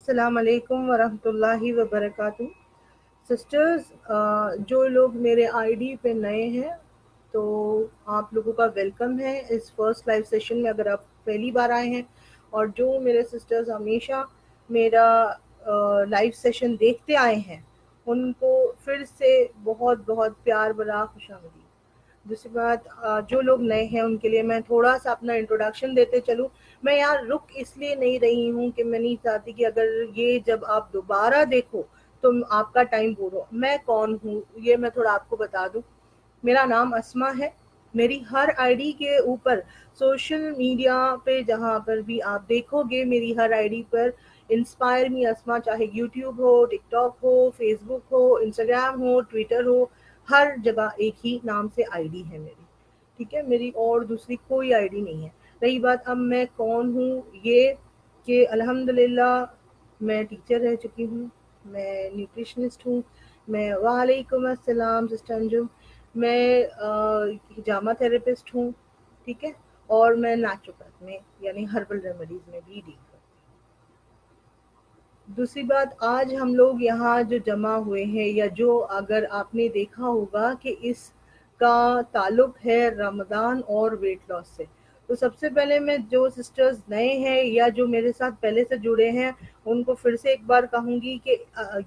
अस्सलाम वालेकुम वरहमतुल्लाहि वबरकातुहू। सिस्टर्स, जो लोग मेरे आईडी पे नए हैं तो आप लोगों का वेलकम है इस फर्स्ट लाइव सेशन में, अगर आप पहली बार आए हैं। और जो मेरे सिस्टर्स हमेशा मेरा लाइव सेशन देखते आए हैं उनको फिर से बहुत बहुत प्यार भरा खुशामदीद। दूसरी बात, जो लोग नए हैं उनके लिए मैं थोड़ा सा अपना इंट्रोडक्शन देते चलूँ। मैं यहाँ रुक इसलिए नहीं रही हूँ कि मैं नहीं चाहती कि अगर ये जब आप दोबारा देखो तो आपका टाइम पूरा हो। मैं कौन हूँ ये मैं थोड़ा आपको बता दूँ। मेरा नाम अस्मा है। मेरी हर आईडी के ऊपर सोशल मीडिया पे जहाँ पर भी आप देखोगे मेरी हर आईडी पर इंस्पायर मी अस्मा, चाहे यूट्यूब हो, टिकटॉक हो, फेसबुक हो, इंस्टाग्राम हो, ट्विटर हो, हर जगह एक ही नाम से आईडी है मेरी। ठीक है, मेरी और दूसरी कोई आईडी नहीं है। रही बात अब मैं कौन हूँ, ये कि अल्हम्दुलिल्लाह मैं टीचर रह चुकी हूँ, मैं न्यूट्रिशनिस्ट हूँ। मैं वालेकुम अस्सलाम सिस्टर अंजुम। मैं हिजामा थेरेपिस्ट हूँ। ठीक है, और मैं नेचुरोपैथ में यानी हर्बल रेमेडीज में भी डील करती हूँ। दूसरी बात, आज हम लोग यहाँ जो जमा हुए हैं या जो अगर आपने देखा होगा कि इसका ताल्लुक है रमज़ान और वेट लॉस से। तो सबसे पहले मैं जो सिस्टर्स नए हैं या जो मेरे साथ पहले से जुड़े हैं उनको फिर से एक बार कहूँगी कि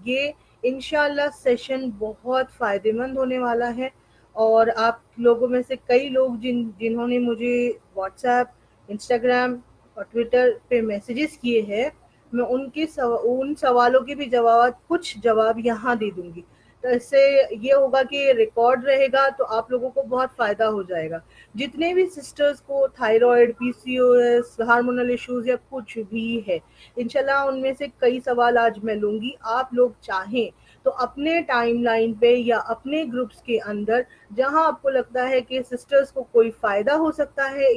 ये इंशाल्लाह सेशन बहुत फ़ायदेमंद होने वाला है। और आप लोगों में से कई लोग जिन्होंने मुझे व्हाट्सएप, इंस्टाग्राम और ट्विटर पे मैसेजेस किए हैं, मैं उन सवालों के भी कुछ जवाब यहाँ दे दूंगी। तो इससे ये होगा कि रिकॉर्ड रहेगा तो आप लोगों को बहुत फ़ायदा हो जाएगा। जितने भी सिस्टर्स को थायराइड, पीसीओएस, हार्मोनल इश्यूज या कुछ भी है, इंशाल्लाह उनमें से कई सवाल आज मैं लूँगी। आप लोग चाहें तो अपने टाइमलाइन पे या अपने ग्रुप्स के अंदर जहां आपको लगता है कि सिस्टर्स को कोई फ़ायदा हो सकता है,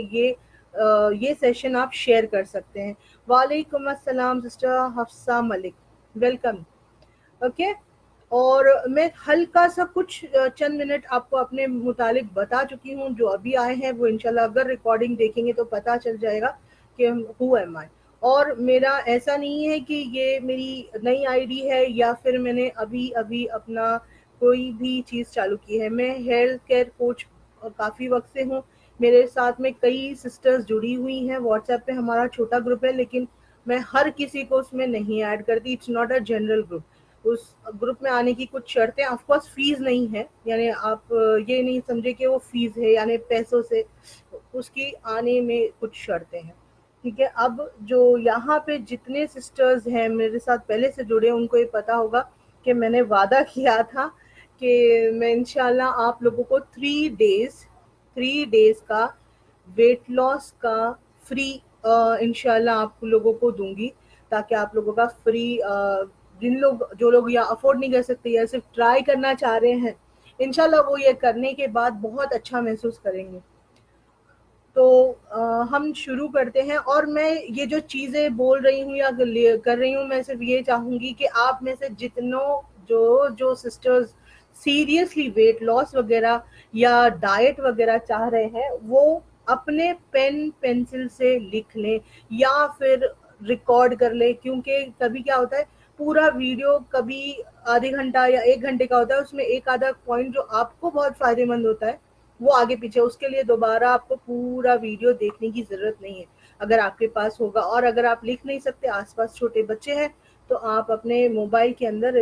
ये सेशन आप शेयर कर सकते हैं। वालेकुम अस्सलाम sister Hafsa Malik, welcome. Okay, और मैं हल्का सा कुछ चंद मिनट आपको अपने मुतालिक बता चुकी हूँ। जो अभी आए हैं वो इंशाल्लाह अगर रिकॉर्डिंग देखेंगे तो पता चल जाएगा कि हु एम आई। और मेरा ऐसा नहीं है कि ये मेरी नई आईडी है या फिर मैंने अभी अभी अपना कोई भी चीज़ चालू की है। मैं हेल्थ केयर कोच काफ़ी वक्त से हूँ। मेरे साथ में कई सिस्टर्स जुड़ी हुई हैं। व्हाट्सएप पे हमारा छोटा ग्रुप है, लेकिन मैं हर किसी को उसमें नहीं ऐड करती। It's not a general group. उस ग्रुप में आने की कुछ शर्तें, ऑफ कोर्स फीस नहीं है, यानी आप ये नहीं समझे कि वो फीस है यानी पैसों से, उसकी आने में कुछ शर्तें हैं। ठीक है, अब जो यहाँ पे जितने सिस्टर्स हैं मेरे साथ पहले से जुड़े उनको ये पता होगा कि मैंने वादा किया था कि मैं इंशाल्लाह आप लोगों को 3 डेज का वेट लॉस का फ्री इंशाल्लाह आप लोगों को दूंगी, ताकि आप लोगों का फ्री, जो लोग या अफोर्ड नहीं कर सकते या सिर्फ ट्राई करना चाह रहे हैं, इंशाल्लाह वो ये करने के बाद बहुत अच्छा महसूस करेंगे। तो हम शुरू करते हैं। और मैं ये जो चीज़ें बोल रही हूँ या कर रही हूँ, मैं सिर्फ ये चाहूँगी कि आप में से जितनों जो जो सिस्टर्स सीरियसली वेट लॉस वगैरह या डाइट वगैरह चाह रहे हैं वो अपने पेन पेंसिल से लिख लें या फिर रिकॉर्ड कर लें। क्योंकि कभी क्या होता है, पूरा वीडियो कभी आधे घंटा या 1 घंटे का होता है, उसमें एक आधा पॉइंट जो आपको बहुत फायदेमंद होता है वो आगे पीछे, उसके लिए दोबारा आपको पूरा वीडियो देखने की ज़रूरत नहीं है अगर आपके पास होगा। और अगर आप लिख नहीं सकते, आसपास छोटे बच्चे हैं, तो आप अपने मोबाइल के अंदर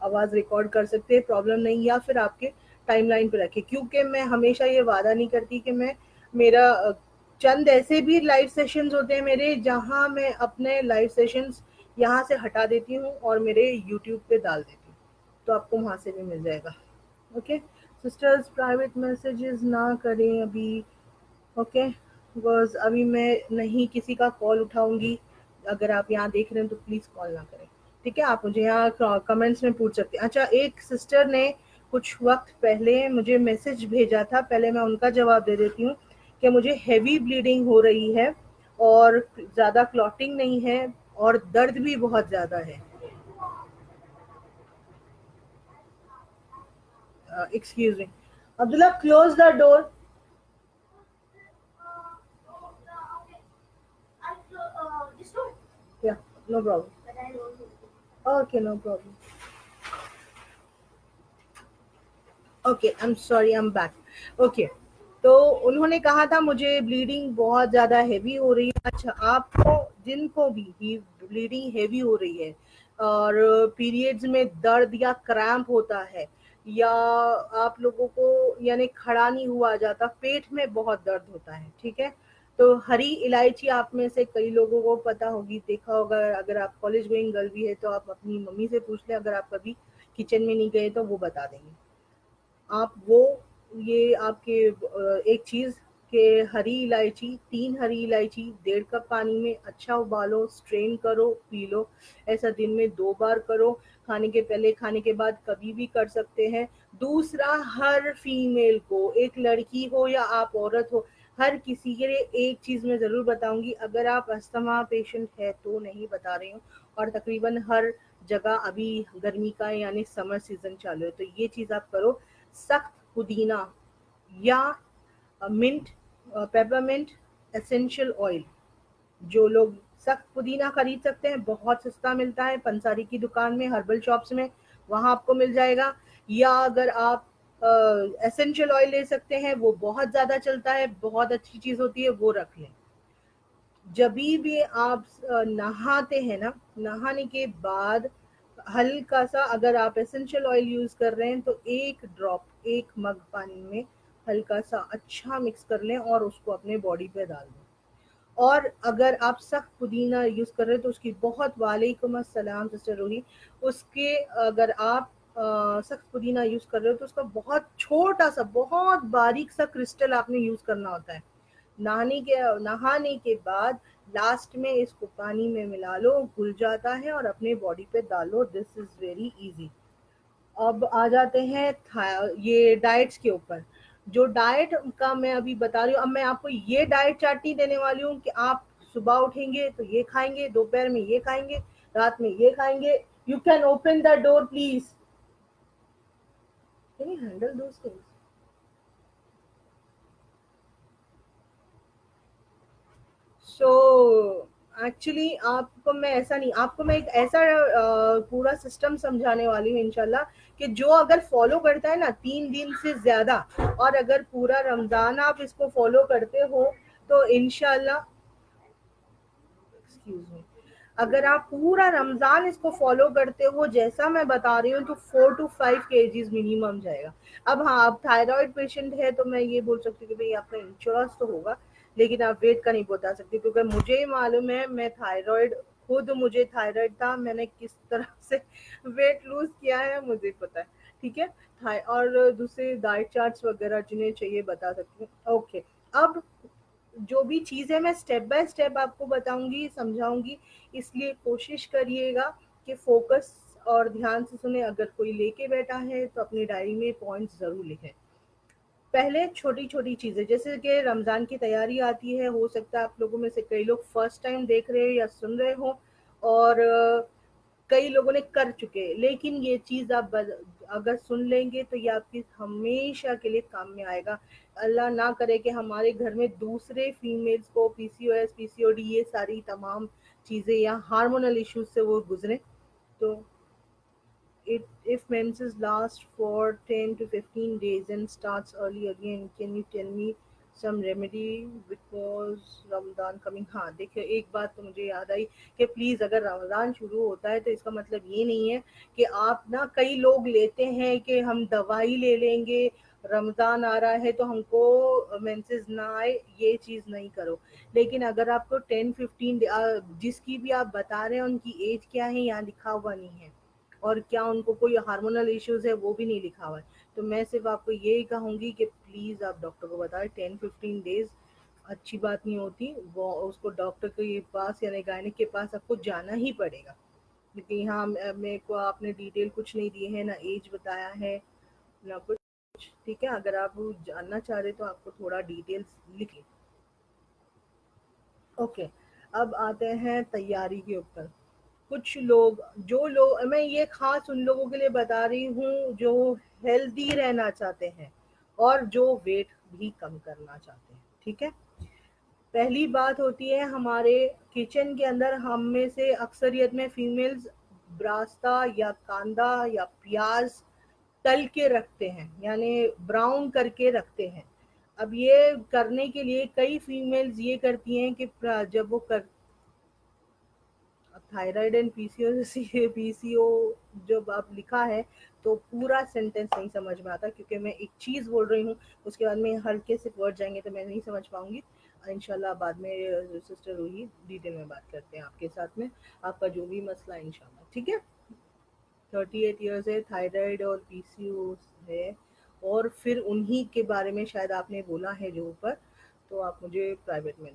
आवाज़ रिकॉर्ड कर सकते हैं, प्रॉब्लम नहीं। या फिर आपके टाइमलाइन पे रखें, क्योंकि मैं हमेशा ये वादा नहीं करती कि मैं मेरा चंद ऐसे भी लाइव सेशंस होते हैं मेरे जहाँ मैं अपने लाइव सेशंस यहाँ से हटा देती हूँ और मेरे यूट्यूब पे डाल देती हूँ, तो आपको वहाँ से भी मिल जाएगा। ओके सिस्टर्स, प्राइवेट मैसेजेस ना करें अभी। ओके, बिकॉज अभी मैं नहीं किसी का कॉल उठाऊंगी। अगर आप यहाँ देख रहे हैं तो प्लीज़ कॉल ना करें। ठीक है, आप मुझे यहाँ कमेंट्स में पूछ सकते हैं। अच्छा, एक सिस्टर ने कुछ वक्त पहले मुझे मैसेज भेजा था, पहले मैं उनका जवाब दे देती हूँ कि मुझे हैवी ब्लीडिंग हो रही है और ज़्यादा क्लॉटिंग नहीं है और दर्द भी बहुत ज़्यादा है। Excuse me Abdullah, close the door. Yeah, no problem. Okay, no problem. Okay, I am sorry, I am back. Okay, तो उन्होंने कहा था मुझे ब्लीडिंग बहुत ज़्यादा हेवी हो रही है। अच्छा, आपको जिनको भी ब्लीडिंग हेवी हो रही है और पीरियड्स में दर्द या क्रैम्प होता है, या आप लोगों को यानी खड़ा नहीं हुआ जाता, पेट में बहुत दर्द होता है, ठीक है, तो हरी इलायची आप में से कई लोगों को पता होगी, देखा होगा। अगर आप कॉलेज गोइंग गर्ल भी है तो आप अपनी मम्मी से पूछ लें, अगर आप कभी किचन में नहीं गए तो वो बता देंगे। आप वो ये आपके एक चीज़ के हरी इलायची, 3 हरी इलायची 1.5 कप पानी में अच्छा उबालो, स्ट्रेन करो, पी लो। ऐसा दिन में 2 बार करो, खाने के पहले, खाने के बाद कभी भी कर सकते हैं। दूसरा, हर फीमेल को, एक लड़की हो या आप औरत हो, हर किसी के लिए एक चीज़ मैं ज़रूर बताऊँगी, अगर आप अस्थमा पेशेंट है तो नहीं बता रही हूँ, और तकरीबन हर जगह अभी गर्मी का यानी समर सीज़न चालू है, तो ये चीज़ आप करो। सख्त पुदीना या मिंट, पेपरमिंट एसेंशियल ऑयल, जो लोग सख्त पुदीना खरीद सकते हैं, बहुत सस्ता मिलता है पंसारी की दुकान में, हर्बल शॉप्स में, वहां आपको मिल जाएगा। या अगर आप एसेंशियल ऑयल ले सकते हैं, वो बहुत ज़्यादा चलता है, बहुत अच्छी चीज़ होती है, वो रख लें। जभी भी आप नहाते हैं ना, नहाने के बाद हल्का सा, अगर आप एसेंशियल ऑयल यूज कर रहे हैं तो एक ड्रॉप, एक मग पानी में हल्का सा अच्छा मिक्स कर लें और उसको अपने बॉडी पे डाल दें। और अगर आप सख्त पुदीना यूज कर रहे हैं तो उसकी बहुत, वालेकुम अस्सलाम सिस्टर रूही, उसके अगर आप सख्त पुदीना यूज कर रहे हो तो उसका बहुत छोटा सा, बहुत बारीक सा क्रिस्टल आपने यूज करना होता है। नहाने के बाद लास्ट में इसको पानी में मिला लो, घुल जाता है और अपने बॉडी पे डालो। This is very easy. अब आ जाते हैं ये डाइट्स के ऊपर। जो डाइट का मैं अभी बता रही हूँ, अब मैं आपको ये डाइट चार्ट नहीं देने वाली हूँ कि आप सुबह उठेंगे तो ये खाएंगे, दोपहर में ये खाएंगे, रात में ये खाएंगे। You can open the door please, can you handle those things. So actually आपको मैं ऐसा नहीं, आपको मैं एक ऐसा पूरा सिस्टम समझाने वाली हूँ इंशाल्लाह, कि जो अगर फॉलो करता है ना 3 दिन से ज्यादा, और अगर पूरा रमजान आप इसको फॉलो करते हो तो इंशाल्लाह, एक्सक्यूज मी, अगर आप पूरा रमजान इसको फॉलो करते हो जैसा मैं बता रही हूँ, तो 4 to 5 kgs मिनिमम जाएगा। अब हाँ, आप थायराइड पेशेंट है तो मैं ये बोल सकती हूँ कि भाई आपका इंश्योरेंस तो होगा, लेकिन आप वेट का नहीं बता सकती, क्योंकि मुझे ही मालूम है, मैं थायराइड, खुद मुझे थायराइड था, मैंने किस तरह से वेट लूज किया है मुझे पता है, ठीक है। और दूसरे डाइट चार्ट्स वगैरह जिन्हें चाहिए बता सकती हूँ। ओके, अब जो भी चीज़ें मैं स्टेप बाय स्टेप आपको बताऊंगी, समझाऊंगी, इसलिए कोशिश करिएगा कि फोकस और ध्यान से सुने। अगर कोई लेके बैठा है तो अपनी डायरी में पॉइंट्स ज़रूर लिखें। पहले छोटी छोटी चीज़ें, जैसे कि रमज़ान की तैयारी आती है, हो सकता है आप लोगों में से कई लोग फर्स्ट टाइम देख रहे हो या सुन रहे हो, और कई लोगों ने कर चुके हैं, लेकिन ये चीज़ आप अगर सुन लेंगे तो ये आपकी हमेशा के लिए काम में आएगा। अल्लाह ना करे कि हमारे घर में दूसरे फीमेल्स को पीसीओएस, पीसीओडी, ये सारी तमाम चीज़ें या हार्मोनल इश्यूज से वो गुजरे। तो it if menses last for 10 to 15 days and starts early again, can you tell me some remedy because Ramzan coming. हाँ देखिए, एक बात तो मुझे याद आई कि प्लीज़, अगर रमज़ान शुरू होता है तो इसका मतलब ये नहीं है कि आप ना, कई लोग लेते हैं कि हम दवाई ले लेंगे, रमज़ान आ रहा है तो हमको मेंसेस ना आए, ये चीज़ नहीं करो। लेकिन अगर आपको 10-15 जिसकी भी आप बता रहे हैं उनकी एज क्या है यहाँ लिखा हुआ नहीं है, और क्या उनको कोई हार्मोनल इश्यूज है वो भी नहीं लिखा हुआ है, तो मैं सिर्फ आपको यही कहूँगी कि प्लीज़ आप डॉक्टर को बताएं। 10-15 डेज अच्छी बात नहीं होती, वो उसको डॉक्टर के पास यानी गायनिक के पास आपको जाना ही पड़ेगा, क्योंकि यहाँ मेरे को आपने डिटेल कुछ नहीं दी है, ना एज बताया है, ना कुछ। ठीक है, अगर आप जानना चाह रहे तो आपको थोड़ा डिटेल्स लिखिए। ओके, अब आते हैं तैयारी के ऊपर। कुछ लोग, जो लोग, मैं ये खास उन लोगों के लिए बता रही हूँ जो हेल्दी रहना चाहते हैं और जो वेट भी कम करना चाहते हैं, ठीक है। पहली बात होती है हमारे किचन के अंदर हम में से अक्सरियत में फीमेल्स ब्रास्ता या कांदा या प्याज तल के रखते हैं, यानी ब्राउन करके रखते हैं। अब ये करने के लिए कई फीमेल्स ये करती हैं कि जब वो कर थायराइड एंड पीसीओ जब आप लिखा है तो पूरा सेंटेंस नहीं समझ में आता, क्योंकि मैं एक चीज़ बोल रही हूँ, उसके बाद में हल्के से वर्ड जाएंगे तो मैं नहीं समझ पाऊंगी। इंशाल्लाह बाद में सिस्टर रूही डिटेल में बात करते हैं आपके साथ में, आपका जो भी मसला है इंशाल्लाह, ठीक है। 38 ईयर्स है, थायराइड और पीसीओ है, और फिर उन्हीं के बारे में शायद आपने बोला है जो ऊपर, तो आप मुझे प्राइवेट में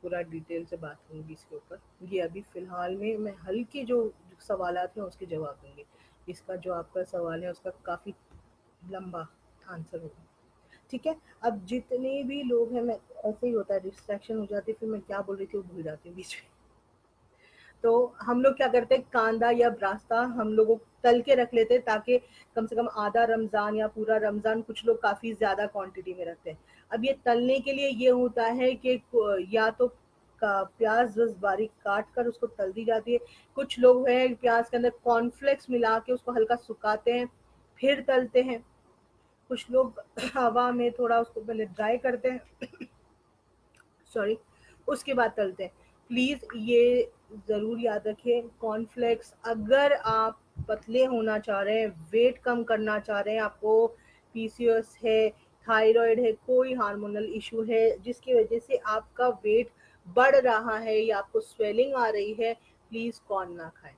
पूरा डिटेल से बात करूँगी इसके ऊपर। ये अभी फ़िलहाल में मैं हल्के जो सवालात हैं उसके जवाब दूँगी। इसका जो आपका सवाल है उसका काफ़ी लंबा आंसर होगा, ठीक है। अब जितने भी लोग हैं, मैं ऐसे ही होता है, डिस्ट्रैक्शन हो जाती है, फिर मैं क्या बोल रही थी वो भूल जाती हूँ बीच में। तो हम लोग क्या करते हैं, कांदा या ब्रास्ता हम लोगों तल के रख लेते हैं ताकि कम से कम आधा रमजान या पूरा रमजान, कुछ लोग काफी ज्यादा क्वांटिटी में रखते हैं। अब ये तलने के लिए ये होता है कि या तो प्याज बस बारीक काट कर उसको तल दी जाती है। कुछ लोग हैं प्याज के अंदर कॉर्नफ्लेक्स मिला के उसको हल्का सुखाते हैं फिर तलते हैं। कुछ लोग हवा में थोड़ा उसको पहले ड्राई करते हैं, सॉरी, उसके बाद तलते हैं। प्लीज ये जरूर याद रखें, कॉर्नफ्लेक्स अगर आप पतले होना चाह रहे हैं, वेट कम करना चाह रहे हैं, आपको पीसीओएस है, थायराइड है, कोई हार्मोनल इशू है जिसकी वजह से आपका वेट बढ़ रहा है या आपको स्वेलिंग आ रही है, प्लीज कॉर्न ना खाएं।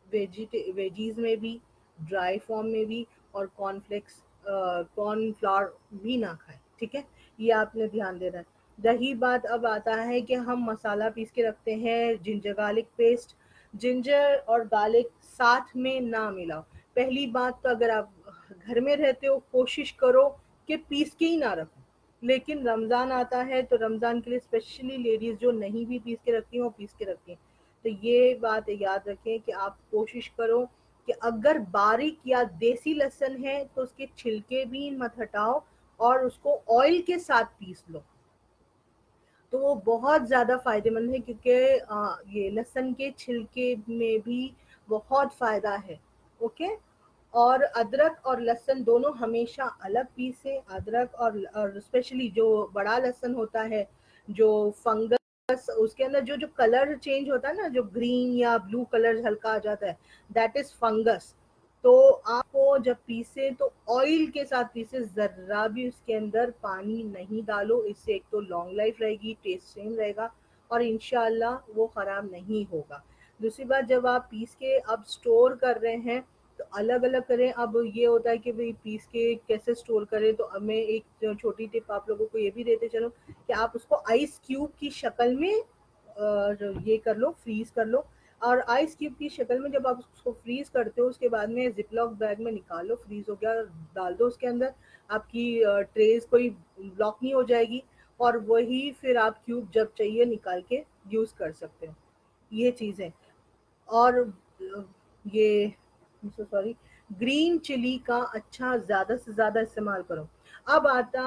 वेजीज में भी, ड्राई फॉर्म में भी, और कॉर्नफ्लेक्स कॉर्नफ्लावर भी ना खाएं, ठीक है। ये आपने ध्यान देना है। रही बात, अब आता है कि हम मसाला पीस के रखते हैं, जिंजर गार्लिक पेस्ट। जिंजर और गार्लिक साथ में ना मिलाओ। पहली बात तो अगर आप घर में रहते हो कोशिश करो कि पीस के ही ना रखो, लेकिन रमज़ान आता है तो रमज़ान के लिए स्पेशली लेडीज़ जो नहीं भी पीस के रखती हैं वो पीस के रखती हैं। तो ये बात याद रखें कि आप कोशिश करो कि अगर बारीक या देसी लहसुन है तो उसके छिलके भी मत हटाओ और उसको ऑयल के साथ पीस लो, तो वो बहुत ज़्यादा फ़ायदेमंद है, क्योंकि ये लहसुन के छिलके में भी बहुत फ़ायदा है। ओके। और अदरक और लहसुन दोनों हमेशा अलग पीसे। अदरक और स्पेशली जो बड़ा लहसुन होता है, जो फंगस उसके अंदर जो जो कलर चेंज होता है ना, जो ग्रीन या ब्लू कलर हल्का आ जाता है, दैट इज फंगस। तो आपको जब पीसे तो ऑयल के साथ पीसे, जरा भी उसके अंदर पानी नहीं डालो। इससे एक तो लॉन्ग लाइफ रहेगी, टेस्ट सेम रहेगा, और इंशाल्लाह वो खराब नहीं होगा। दूसरी बात, जब आप पीस के अब स्टोर कर रहे हैं तो अलग अलग करें। अब ये होता है कि भाई पीस के कैसे स्टोर करें, तो अब मैं एक छोटी टिप आप लोगों को ये भी देते चलो कि आप उसको आइस क्यूब की शक्ल में ये कर लो, फ्रीज कर लो। और आइस क्यूब की शक्ल में जब आप उसको फ्रीज करते हो उसके बाद में जिपलॉक बैग में निकालो, फ्रीज हो गया, डाल दो उसके अंदर। आपकी ट्रेस कोई ब्लॉक नहीं हो जाएगी, और वही फिर आप क्यूब जब चाहिए निकाल के यूज कर सकते हो। ये चीज़ है। और ये सॉरी, ग्रीन चिली का अच्छा ज्यादा से ज्यादा इस्तेमाल करो। अब आता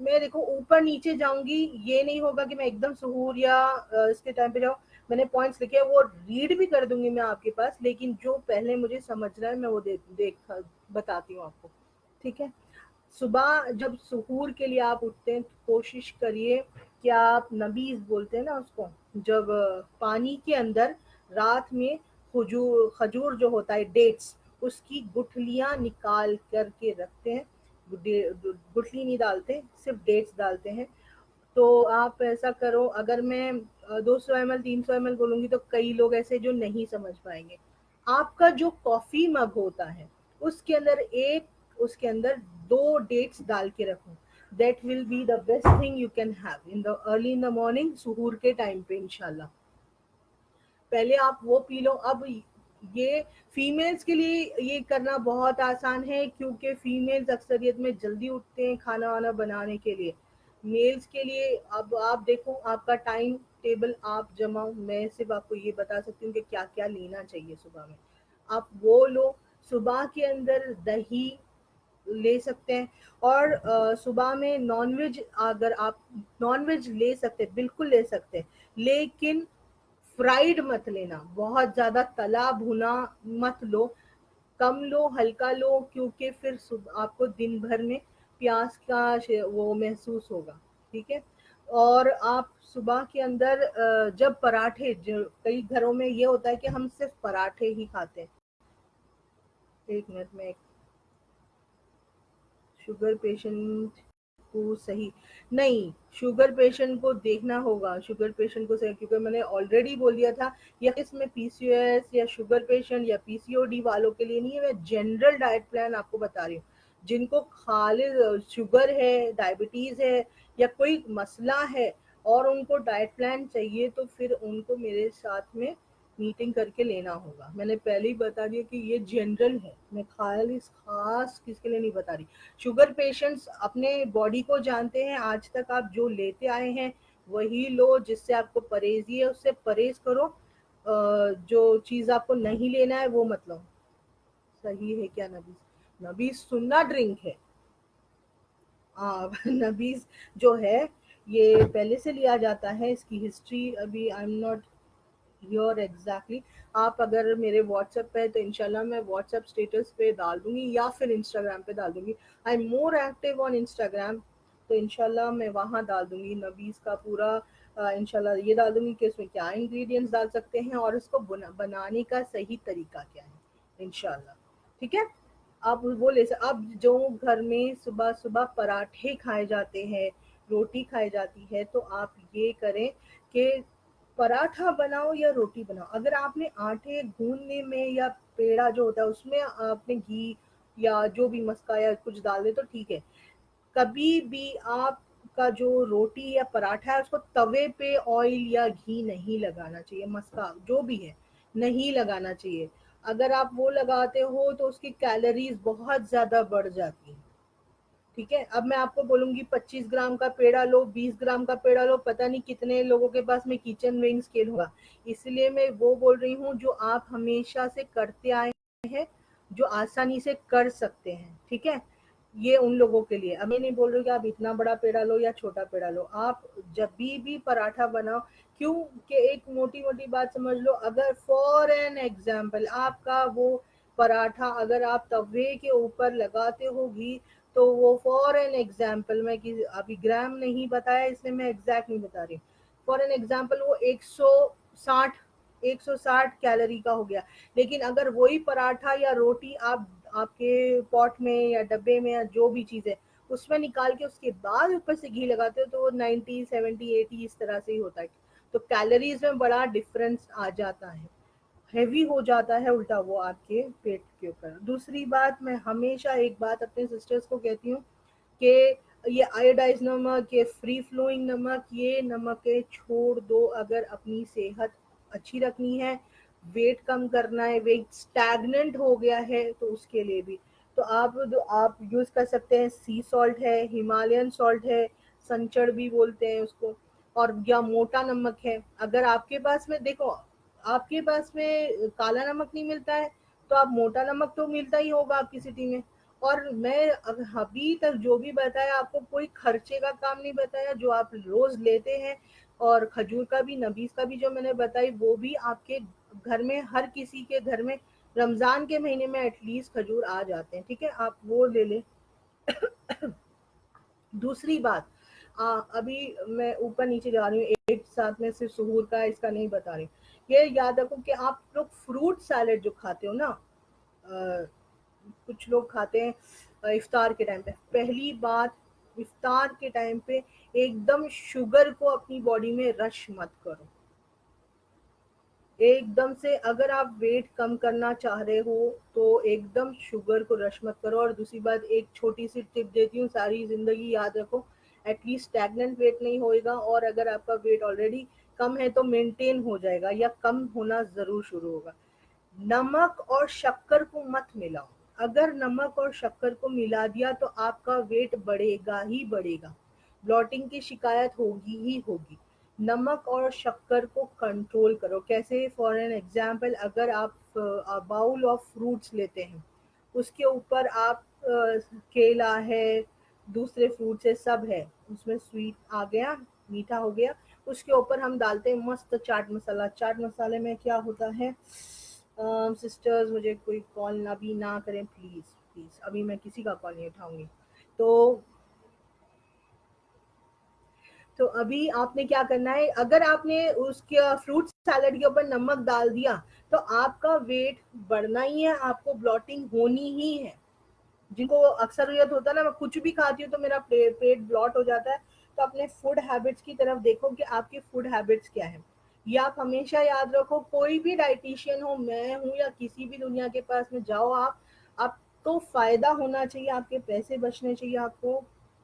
मैं देखो ऊपर नीचे जाऊंगी, ये नहीं होगा कि मैं एकदम सहूर या इसके टाइम पे जाऊँ। मैंने पॉइंट्स लिखे हैं वो रीड भी कर दूंगी मैं आपके पास, लेकिन जो पहले मुझे समझना है मैं वो देख बताती हूँ आपको, ठीक है। सुबह जब सुहूर के लिए आप उठते हैं तो कोशिश करिए कि आप नबीज बोलते हैं ना उसको, जब पानी के अंदर रात में खजूर खजूर जो होता है, डेट्स, उसकी गुठलियां निकाल करके रखते हैं। गुठली नहीं डालते, सिर्फ डेट्स डालते हैं। तो आप ऐसा करो। अगर मैं 200 ml 300 ml बोलूंगी तो कई लोग ऐसे जो नहीं समझ पाएंगे। आपका जो कॉफी मग होता है उसके अंदर 2 डेट्स डाल के रखो। That will be the best thing you can have in the early in the morning, suhoor के टाइम पे इंशाल्लाह। पहले आप वो पी लो। अब ये फीमेल्स के लिए ये करना बहुत आसान है, क्योंकि फीमेल्स अक्सरियत में जल्दी उठते हैं खाना वाना बनाने के लिए। मेल्स के लिए अब आप देखो आपका टाइम टेबल आप जमाओ। मैं सिर्फ आपको ये बता सकती हूँ कि क्या क्या लेना चाहिए सुबह में, आप वो लो। सुबह के अंदर दही, ले सकते हैं। और सुबह में नॉनवेज, अगर आप नॉनवेज ले सकते हैं, बिल्कुल ले सकते हैं, लेकिन फ्राइड मत लेना, बहुत ज़्यादा तला भुना मत लो, कम लो, हल्का लो, क्योंकि फिर आपको दिन भर में प्यास का वो महसूस होगा। ठीक है। और आप सुबह के अंदर जब पराठे, जो कई घरों में ये होता है कि हम सिर्फ पराठे ही खाते हैं। एक मिनट में, शुगर पेशेंट को सही नहीं, शुगर पेशेंट को देखना होगा, शुगर पेशेंट को सही, क्योंकि मैंने ऑलरेडी बोल दिया था, या इसमें पीसीओएस या शुगर पेशेंट या पीसीओडी वालों के लिए नहीं है, मैं जनरल डाइट प्लान आपको बता रही हूँ। जिनको खाली शुगर है, डायबिटीज है, या कोई मसला है और उनको डाइट प्लान चाहिए, तो फिर उनको मेरे साथ में मीटिंग करके लेना होगा। मैंने पहले ही बता दिया कि ये जनरल है, मैं खाली खास किसके लिए नहीं बता रही। शुगर पेशेंट्स अपने बॉडी को जानते हैं, आज तक आप जो लेते आए हैं वही लो, जिससे आपको परहेजी है उससे परहेज करो, जो चीज आपको नहीं लेना है वो मत लो। सही है क्या नबीज? नबीज सुन्ना ड्रिंक है। नबीज जो है ये पहले से लिया जाता है, इसकी हिस्ट्री अभी I am not your exactly. आप अगर मेरे व्हाट्सएप पे है तो इंशाल्लाह मैं व्हाट्सएप स्टेटस पे डाल दूंगी, या फिर इंस्टाग्राम पे डाल दूंगी। I am more active on Instagram, तो इंशाल्लाह मैं वहाँ डाल दूंगी नबीज का पूरा, इंशाल्लाह ये डाल दूंगी कि उसमें क्या इंग्रेडिएंट्स डाल सकते हैं और इसको बनाने का सही तरीका क्या है, इंशाल्लाह। ठीक है। आप वो ले सक अब जो घर में सुबह सुबह पराठे खाए जाते हैं, रोटी खाई जाती है, तो आप ये करें कि पराठा बनाओ या रोटी बनाओ, अगर आपने आटे गूंदने में या पेड़ा जो होता है उसमें आपने घी या जो भी मस्का या कुछ डाल दे तो ठीक है। कभी भी आपका जो रोटी या पराठा है उसको तवे पे ऑयल या घी नहीं लगाना चाहिए, मस्का जो भी है नहीं लगाना चाहिए। अगर आप वो लगाते हो तो उसकी कैलोरीज बहुत ज्यादा बढ़ जाती है। ठीक है। अब मैं आपको बोलूंगी 25 ग्राम का पेड़ा लो, 20 ग्राम का पेड़ा लो, पता नहीं कितने लोगों के पास में किचन रेंज स्केल होगा। इसलिए मैं वो बोल रही हूँ जो आप हमेशा से करते आए हैं, जो आसानी से कर सकते हैं। ठीक है। ये उन लोगों के लिए, अब मैं नहीं बोल रही कि आप इतना बड़ा पेड़ा लो या छोटा पेड़ा लो, आप जब भी पराठा बनाओ, क्यों कि एक मोटी मोटी बात समझ लो, अगर फॉर एन एग्जाम्पल आपका वो पराठा अगर आप तवे के ऊपर लगाते हो घी, तो वो फॉर एन एग्जाम्पल, मैं कि अभी ग्राम नहीं बताया इसलिए मैं एग्जैक्ट नहीं बता रही, फॉर एन एग्जाम्पल वो 160 कैलोरी का हो गया। लेकिन अगर वही पराठा या रोटी आप आपके पॉट में या डब्बे में या जो भी चीज़ है उसमें निकाल के उसके बाद ऊपर से घी लगाते हो, तो वो 90 70 80 इस तरह से ही होता है। तो कैलोरीज में बड़ा डिफरेंस आ जाता है, हैवी हो जाता है उल्टा वो आपके पेट के ऊपर। दूसरी बात, मैं हमेशा एक बात अपने सिस्टर्स को कहती हूँ कि ये आयोडाइज नमक, ये फ्री फ्लोइंग नमक, ये नमक है छोड़ दो। अगर अपनी सेहत अच्छी रखनी है, वेट कम करना है, वेट स्टैग्नेंट हो गया है, तो उसके लिए भी तो आप यूज कर सकते हैं। सी सॉल्ट है, हिमालयन सॉल्ट है, संचड़ भी बोलते हैं उसको, और या मोटा नमक है। अगर आपके पास में देखो, आपके पास में काला नमक नहीं मिलता है, तो आप मोटा नमक तो मिलता ही होगा आपकी सिटी में। और मैं अभी तक जो भी बताया आपको, कोई खर्चे का काम नहीं बताया, जो आप रोज लेते हैं। और खजूर का भी, नबीज का भी जो मैंने बताई, वो भी आपके घर में, हर किसी के घर में रमजान के महीने में एटलीस्ट खजूर आ जाते हैं। ठीक है, आप वो ले लें। दूसरी बात, अभी मैं ऊपर नीचे जा रही हूँ, एक साथ में सिर्फ सुहूर का इसका नहीं बता रही। ये याद रखो कि आप लोग फ्रूट सैलेड जो खाते हो ना, कुछ लोग खाते हैं इफ्तार के टाइम पे, पहली बात, इफ्तार के टाइम पे एकदम शुगर को अपनी बॉडी में रश मत करो एकदम से। अगर आप वेट कम करना चाह रहे हो तो एकदम शुगर को रश मत करो। और दूसरी बात, एक छोटी सी टिप देती हूँ, सारी जिंदगी याद रखो, एटलीस्ट स्टैग्नेंट वेट नहीं होएगा, और अगर आपका वेट ऑलरेडी कम है तो मेंटेन हो जाएगा या कम होना जरूर शुरू होगा। नमक और शक्कर को मत मिलाओ। अगर नमक और शक्कर को मिला दिया तो आपका वेट बढ़ेगा ही बढ़ेगा, ब्लॉटिंग की शिकायत होगी ही होगी। नमक और शक्कर को कंट्रोल करो। कैसे? फॉर एन एग्जाम्पल, अगर आप बाउल ऑफ फ्रूट्स लेते हैं, उसके ऊपर आप केला है, दूसरे फ्रूट्स है, सब है, उसमें स्वीट आ गया, मीठा हो गया। उसके ऊपर हम डालते हैं मस्त चाट मसाला। चाट मसाले में क्या होता है, सिस्टर्स मुझे कोई कॉल ना भी ना करें प्लीज़, प्लीज़, अभी मैं किसी का कॉल नहीं उठाऊँगी। तो तो अभी आपने क्या करना है, अगर आपने उसके फ्रूट सैलेड के ऊपर नमक डाल दिया, तो आपका वेट बढ़ना ही है, आपको ब्लॉटिंग होनी ही है। जिनको अक्सरियत होता है ना, मैं कुछ भी खाती हूँ तो मेरा पेट ब्लॉट हो जाता है। तो अपने फूड हैबिट्स की तरफ देखो कि आपकी फूड हैबिट्स क्या है। ये आप हमेशा याद रखो, कोई भी डाइटिशियन हो, मैं हूँ या किसी भी दुनिया के पास में जाओ आप, आपको फायदा होना चाहिए, आपके पैसे बचने चाहिए, आपको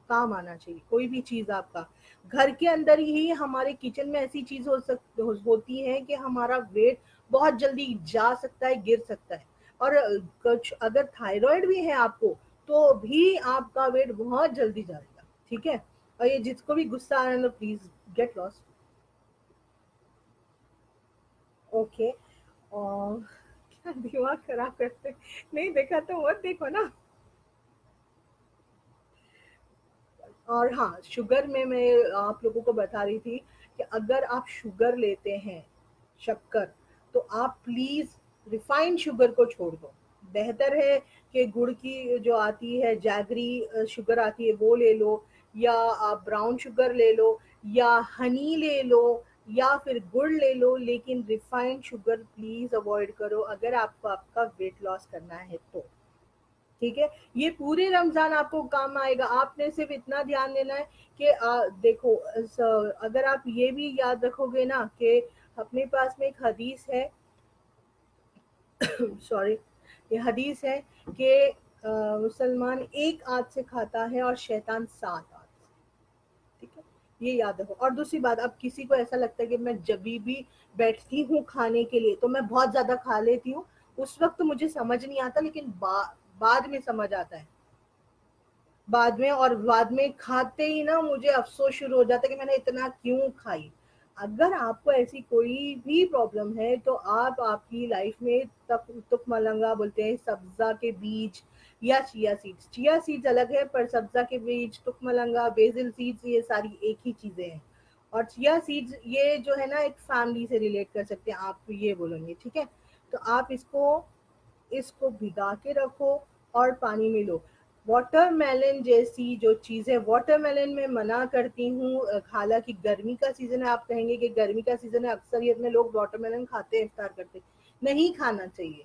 काम आना चाहिए कोई भी चीज आपका। घर के अंदर ही हमारे किचन में ऐसी चीज होती है कि हमारा वेट बहुत जल्दी जा सकता है, गिर सकता है। और कुछ अगर थायराइड भी है आपको, तो भी आपका वेट बहुत जल्दी जाएगा, ठीक है। और ये जिसको भी गुस्सा आ रहा है ना, प्लीज गेट लॉस्ट। ओके। और क्या दिमाग खराब करते, नहीं देखा तो मत देखो ना। और हाँ, शुगर में मैं आप लोगों को बता रही थी कि अगर आप शुगर लेते हैं, शक्कर, तो आप प्लीज रिफाइंड शुगर को छोड़ दो। बेहतर है कि गुड़ की जो आती है, जैगरी शुगर आती है, वो ले लो, या आप ब्राउन शुगर ले लो, या हनी ले लो, या फिर गुड़ ले लो, लेकिन रिफाइंड शुगर प्लीज अवॉइड करो अगर आपको आपका वेट लॉस करना है तो। ठीक है, ये पूरे रमजान आपको काम आएगा। आपने सिर्फ इतना ध्यान देना है कि देखो, अगर आप ये भी याद रखोगे ना कि अपने पास में एक हदीस है, सॉरी, ये हदीस है कि मुसलमान एक आंत से खाता है और शैतान सात आंत से। ठीक है, ये याद रखो। और दूसरी बात, अब किसी को ऐसा लगता है कि मैं जब भी बैठती हूँ खाने के लिए तो मैं बहुत ज्यादा खा लेती हूँ, उस वक्त मुझे समझ नहीं आता, लेकिन बाद में समझ आता है, बाद में। और बाद में खाते ही ना मुझे अफसोस शुरू हो जाता है कि मैंने इतना क्यों खाई। अगर आपको ऐसी कोई भी प्रॉब्लम है तो आप आपकी लाइफ में तक तुक मलंगा बोलते हैं, सब्जा के बीज या चिया सीड्स, चिया सीड्स अलग है, पर सब्जा के बीज, तुक मलंगा, बेसिल सीड्स, ये सारी एक ही चीजें हैं। और चिया सीड्स ये जो है ना, एक फैमिली से रिलेट कर सकते हैं, आप ये बोलेंगे, ठीक है। तो आप इसको इसको भिगा के रखो और पानी में लो। वाटरमेलन जैसी जो चीज़ है, वाटरमेलन में मना करती हूँ, हालांकि गर्मी का सीजन है, आप कहेंगे कि गर्मी का सीजन है, अक्सरियत में लोग वाटरमेलन खाते हैं, इफ्तार करते हैं। नहीं खाना चाहिए,